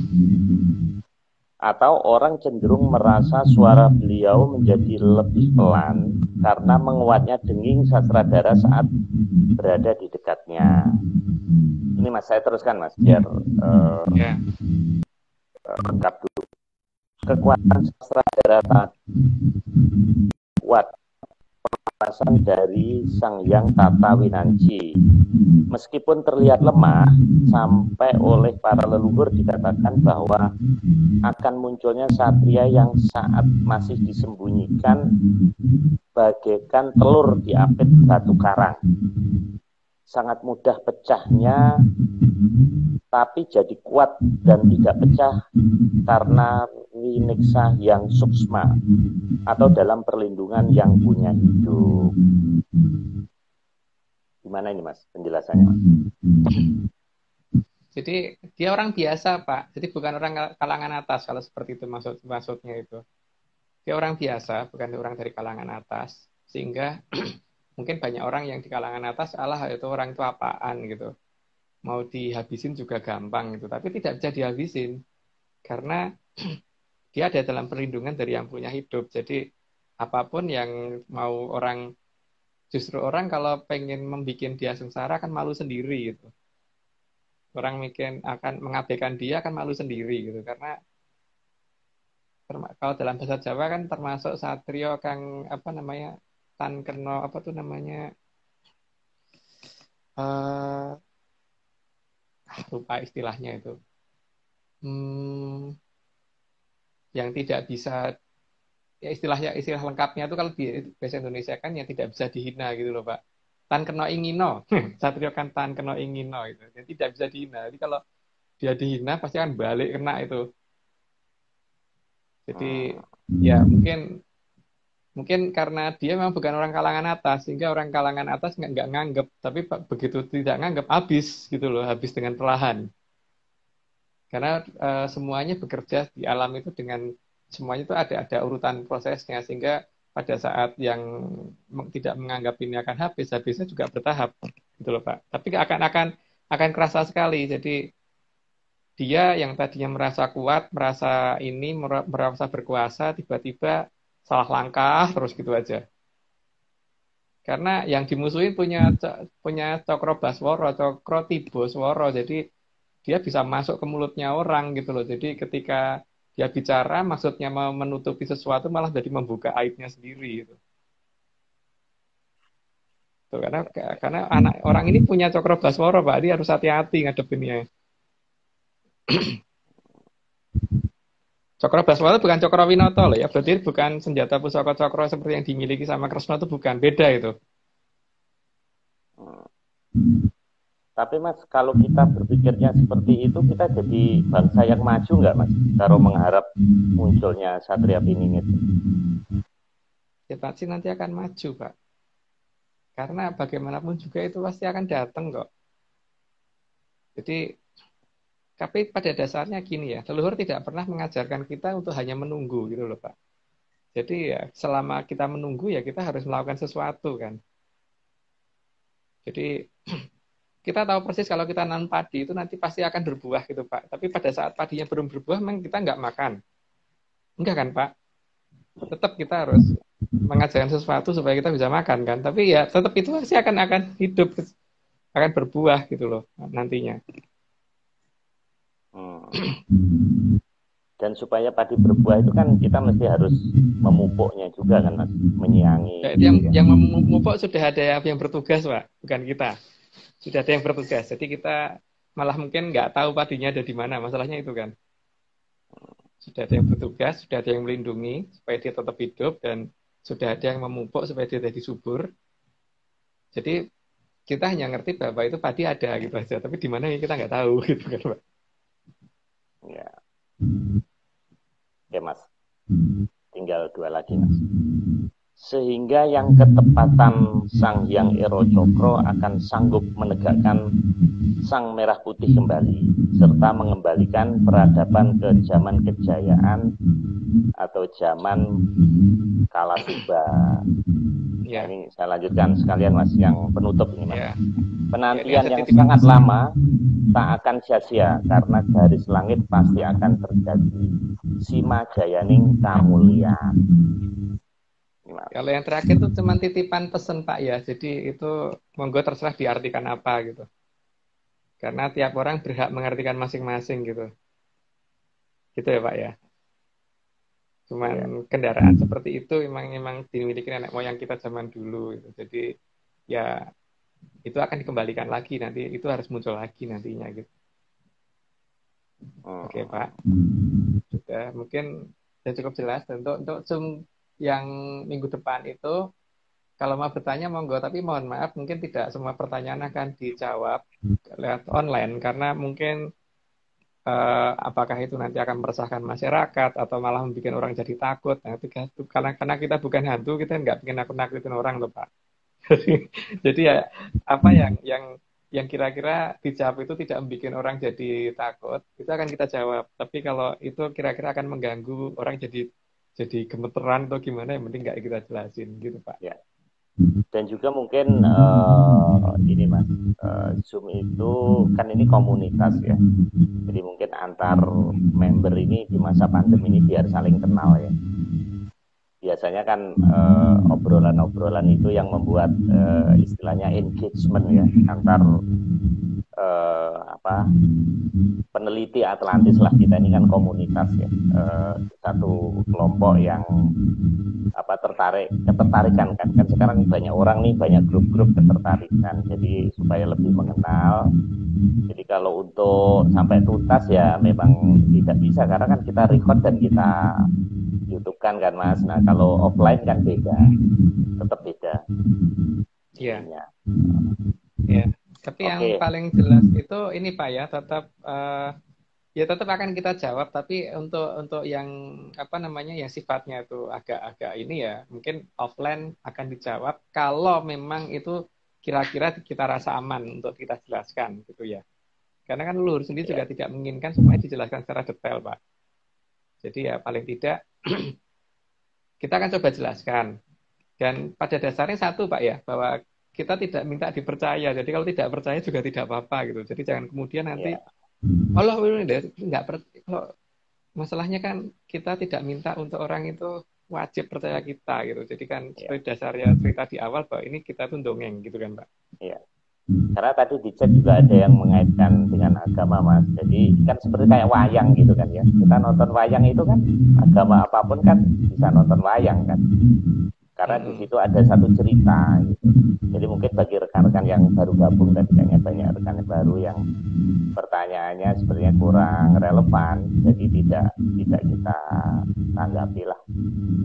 A: Atau orang cenderung merasa suara beliau menjadi lebih pelan karena menguatnya denging Sastradara saat berada di dekatnya. Ini Mas, saya teruskan Mas, biar lengkap dulu. Kekuatan Sastradara tadi kuat pengawasan dari Sang Hyang Tata Winanci. Meskipun terlihat lemah, sampai oleh para leluhur dikatakan bahwa akan munculnya satria yang saat masih disembunyikan bagaikan telur diapit batu karang. Sangat mudah pecahnya, tapi jadi kuat dan tidak pecah karena winiksa yang suksma atau dalam perlindungan yang punya hidup. Gimana ini Mas penjelasannya Mas?
B: Jadi dia orang biasa, Pak. Jadi bukan orang kalangan atas kalau seperti itu maksudnya itu. Dia orang biasa, bukan orang dari kalangan atas. Sehingga mungkin banyak orang yang di kalangan atas, Allah itu orang itu apaan gitu. Mau dihabisin juga gampang gitu. Tapi tidak bisa dihabisin. Karena dia ada dalam perlindungan dari yang punya hidup. Jadi apapun yang mau orang, justru orang kalau pengen membuat dia sengsara kan malu sendiri gitu. Orang mikir akan mengabaikan dia akan malu sendiri gitu. Karena kalau dalam bahasa Jawa kan termasuk satrio kang apa namanya tan keno apa tuh namanya lupa istilahnya itu yang tidak bisa ya istilah lengkapnya itu kalau di bahasa Indonesia kan yang tidak bisa dihina gitu loh Pak. Tan keno ingino satrio kan tan keno ingino itu yang tidak bisa dihina. Jadi kalau dia dihina pasti akan balik kena itu. Jadi ya mungkin karena dia memang bukan orang kalangan atas sehingga orang kalangan atas nggak nganggep, tapi begitu tidak nganggep habis gitu loh, habis dengan perlahan karena semuanya bekerja di alam itu dengan semuanya itu ada urutan prosesnya sehingga pada saat yang tidak menganggap ini akan habisnya juga bertahap gitu loh Pak, tapi akan kerasa sekali. Jadi dia yang tadinya merasa kuat, merasa berkuasa, tiba-tiba salah langkah terus gitu aja. Karena yang dimusuhin punya Cokro Basworo, Cokro Tibosworo. Jadi dia bisa masuk ke mulutnya orang gitu loh. Jadi ketika dia bicara maksudnya mau menutupi sesuatu malah jadi membuka aibnya sendiri gitu. Tuh, karena anak orang ini punya Cokro Basworo, Pak. Dia harus hati-hati ngadepinnya. Cokro Baswara bukan Cokro Winoto loh ya, berarti bukan senjata pusaka cokro seperti yang dimiliki sama Kresna itu bukan, beda itu.
A: Tapi Mas, kalau kita berpikirnya seperti itu, kita jadi bangsa yang maju nggak Mas? Kalau mengharap munculnya Satria Piningit.
B: Ya pasti nanti akan maju Pak. Karena bagaimanapun juga itu pasti akan datang kok. Jadi tapi pada dasarnya gini ya, leluhur tidak pernah mengajarkan kita untuk hanya menunggu gitu loh Pak. Jadi ya selama kita menunggu ya kita harus melakukan sesuatu kan. Jadi kita tahu persis kalau kita nanam padi itu nanti pasti akan berbuah gitu Pak. Tapi pada saat padinya belum berbuah memang kita nggak makan. Enggak kan Pak? Tetap kita harus mengajarkan sesuatu supaya kita bisa makan kan. Tapi ya tetap itu pasti akan hidup, akan berbuah gitu loh nantinya.
A: Dan supaya padi berbuah itu kan kita mesti harus memupuknya juga kan Mas, menyiangi.
B: Ya, yang memupuk sudah ada yang bertugas Pak, bukan kita. Sudah ada yang bertugas. Jadi kita malah mungkin nggak tahu padinya ada di mana. Masalahnya itu kan. Sudah ada yang bertugas, sudah ada yang melindungi supaya dia tetap hidup, dan sudah ada yang memupuk supaya dia jadi subur. Jadi kita hanya ngerti bahwa itu padi ada gitu aja, tapi di mana kita nggak tahu gitu kan Pak.
A: Ya. Oke Mas, tinggal 2 lagi Mas. Sehingga yang ketepatan Sang Hyang Ero Cokro akan sanggup menegakkan Sang Merah Putih kembali, serta mengembalikan peradaban ke zaman kejayaan atau zaman Kalasuba. Ya. Ini saya lanjutkan sekalian Mas, yang penutup ini Mas. Ya. Penantian yang sangat lama tak akan sia-sia, karena garis langit pasti akan terjadi. Sima Jayaning Kamulyan.
B: Kalau yang terakhir itu cuma titipan pesan Pak ya, jadi itu monggo terserah diartikan apa gitu. Karena tiap orang berhak mengartikan masing-masing gitu. Gitu ya Pak ya. Cuman kendaraan seperti itu memang dimiliki nenek moyang kita zaman dulu gitu. Jadi ya itu akan dikembalikan lagi nanti, itu harus muncul lagi nantinya gitu. Oke Pak. Sudah, mungkin sudah cukup jelas. Untuk Zoom yang minggu depan itu, kalau mau bertanya monggo, tapi mohon maaf mungkin tidak semua pertanyaan akan dijawab lewat online, karena mungkin apakah itu nanti akan meresahkan masyarakat atau malah membuat orang jadi takut. Nah, karena kita bukan hantu, kita nggak bikin nakut-nakutin orang loh Pak. Jadi ya apa yang kira-kira dijawab itu tidak membuat orang jadi takut, itu akan kita jawab. Tapi kalau itu kira-kira akan mengganggu orang jadi gemeteran atau gimana, yang penting nggak kita jelasin gitu Pak.
A: Ya. Dan juga mungkin ini Mas, Zoom itu kan ini komunitas ya. Jadi mungkin antar member ini di masa pandemi ini biar saling kenal ya. Biasanya kan obrolan-obrolan itu yang membuat istilahnya engagement ya antar peneliti Atlantis lah. Kita ini kan komunitas ya, satu kelompok yang ketertarikan kan sekarang banyak orang nih, banyak grup-grup ketertarikan, jadi supaya lebih mengenal. Jadi kalau untuk sampai tuntas ya memang tidak bisa, karena kan kita record dan kita YouTube kan Mas. Nah kalau offline kan beda, tetap beda.
B: Iya. Ya. Tapi yang paling jelas itu ini Pak ya, tetap ya tetap akan kita jawab. Tapi untuk yang yang sifatnya itu agak ini ya, mungkin offline akan dijawab kalau memang itu kira-kira kita rasa aman untuk kita jelaskan gitu ya. Karena kan leluhur sendiri juga tidak menginginkan semuanya dijelaskan secara detail Pak. Jadi ya paling tidak kita akan coba jelaskan. Dan pada dasarnya satu Pak ya, bahwa kita tidak minta dipercaya. Jadi kalau tidak percaya juga tidak apa-apa gitu. Jadi jangan kemudian nanti Allah nggak kalau masalahnya kan kita tidak minta untuk orang itu wajib percaya kita gitu. Jadi kan seperti dasarnya cerita di awal bahwa ini kita tuh dongeng gitu kan Pak.
A: Iya. Karena tadi di chat juga ada yang mengaitkan dengan agama Mas. Jadi kan seperti kayak wayang gitu kan ya. Kita nonton wayang itu kan agama apapun kan bisa nonton wayang kan. Karena di situ ada satu cerita gitu. Jadi mungkin bagi rekan-rekan yang baru gabung, dan kayaknya banyak rekan yang baru yang pertanyaannya sebenarnya kurang relevan, jadi tidak kita tanggapi lah,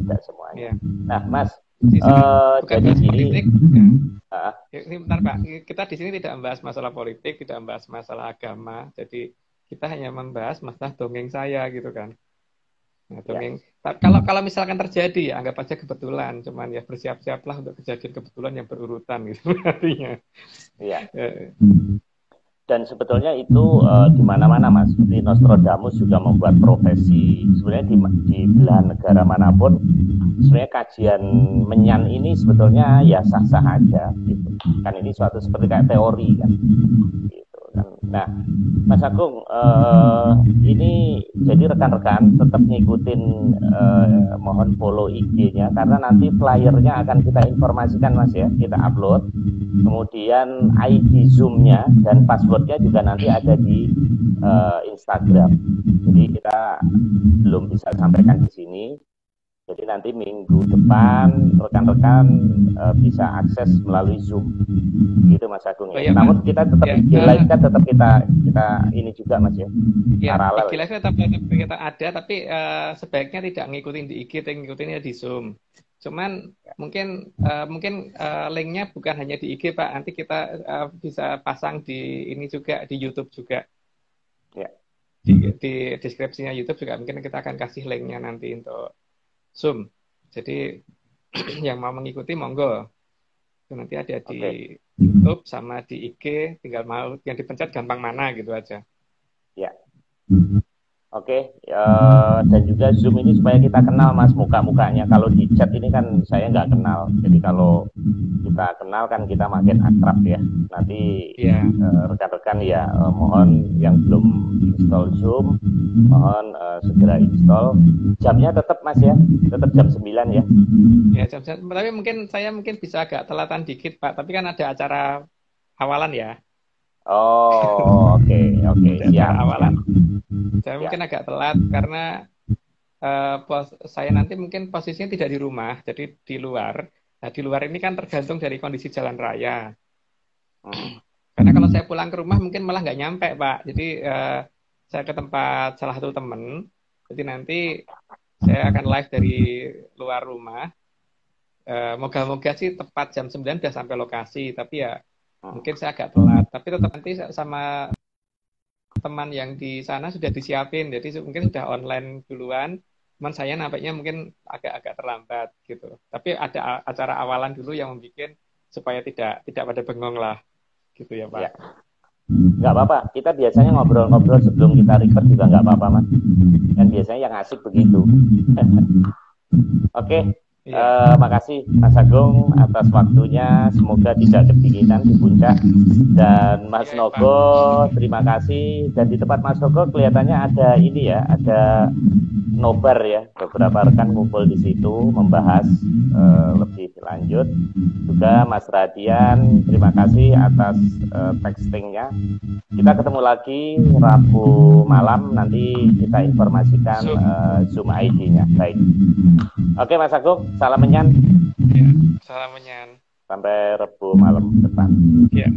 A: tidak semuanya. Nah Mas, jadi ini
B: bentar Pak, kita di sini tidak membahas masalah politik, tidak membahas masalah agama, jadi kita hanya membahas masalah dongeng saya gitu kan. Nah, dongeng. Kalau misalkan terjadi ya anggap aja kebetulan, cuman ya bersiap-siaplah untuk kejadian kebetulan yang berurutan gitu artinya.
A: Iya. Dan sebetulnya itu di mana-mana Mas. Jadi Nostradamus juga membuat profesi. Sebenarnya di belahan negara manapun, sebenarnya kajian menyan ini sebetulnya ya sah-sah aja gitu. Kan ini suatu seperti kayak teori kan. Gitu kan. Nah, Mas Agung, ini jadi rekan-rekan tetap ngikutin, mohon follow IG-nya karena nanti flyernya akan kita informasikan Mas ya, kita upload. Kemudian ID Zoom-nya dan passwordnya juga nanti ada di Instagram. Jadi kita belum bisa sampaikan di sini. Jadi nanti minggu depan rekan-rekan bisa akses melalui Zoom, gitu Mas Agung
B: Oh
A: ya.
B: ya Pak,
A: Namun kita tetap
B: ya,
A: IG Live kan tetap kita ini juga Mas ya,
B: ya
A: paralel
B: IG
A: ya.
B: Live tetap kita ada, tapi sebaiknya tidak ngikutin di IG, tapi ngikutinnya di Zoom. Cuman mungkin linknya bukan hanya di IG Pak, nanti kita bisa pasang di ini juga di YouTube juga.
A: Ya,
B: Di deskripsinya YouTube juga mungkin kita akan kasih linknya nanti untuk Zoom. Jadi yang mau mengikuti monggo. Itu nanti ada
A: oke.
B: di YouTube sama di IG, tinggal mau yang dipencet gampang mana gitu aja.
A: Ya, oke. Dan juga Zoom ini supaya kita kenal Mas muka-mukanya. Kalau di chat ini kan saya nggak kenal. Jadi kalau kita kenal kan kita makin akrab ya. Nanti
B: Ya,
A: rekan-rekan ya, mohon yang belum install Zoom, mohon segera install. Jamnya tetap Mas ya, tetap jam 9 ya.
B: ya jam-jam. Tapi saya mungkin bisa agak telatan dikit Pak. Tapi kan ada acara awalan ya.
A: Oh, oke, oke,
B: Ada acara
A: siap, siap,
B: awalan. Saya
A: siap.
B: mungkin agak telat karena saya nanti mungkin posisinya tidak di rumah, jadi di luar. Nah, di luar ini kan tergantung dari kondisi jalan raya.
A: Hmm.
B: Karena kalau saya pulang ke rumah mungkin malah nggak nyampe, Pak. Jadi saya ke tempat salah satu temen. Jadi nanti saya akan live dari luar rumah. Moga-moga sih tepat jam 9 sudah sampai lokasi. Tapi ya
A: Hmm.
B: mungkin saya agak telat. Tapi tetap nanti sama teman yang di sana sudah disiapin. Jadi mungkin sudah online duluan. Cuman saya nampaknya mungkin agak-agak terlambat gitu. Tapi ada acara awalan dulu yang membuat supaya tidak pada bengong lah gitu ya
A: Ya,
B: Pak.
A: nggak apa-apa. Kita biasanya ngobrol-ngobrol sebelum kita record juga nggak apa-apa Mas. Kan biasanya yang asik begitu. Oke,
B: Iya,
A: makasih Mas Agung atas waktunya. Semoga tidak kedinginan di puncak. Dan Mas
B: iya Pak.
A: Nogo, terima kasih. Dan di tempat Mas Nogo kelihatannya ada ini ya, ada nobar ya. Beberapa rekan kumpul di situ membahas lebih lanjut. Juga Mas Radian, terima kasih atas textingnya. Kita ketemu lagi Rabu malam. Nanti kita informasikan
B: Zoom.
A: Zoom ID-nya. Baik. Oke Mas Agung, salam menyan.
B: Ya, salam menyan.
A: Sampai Rabu malam depan.
B: Ya.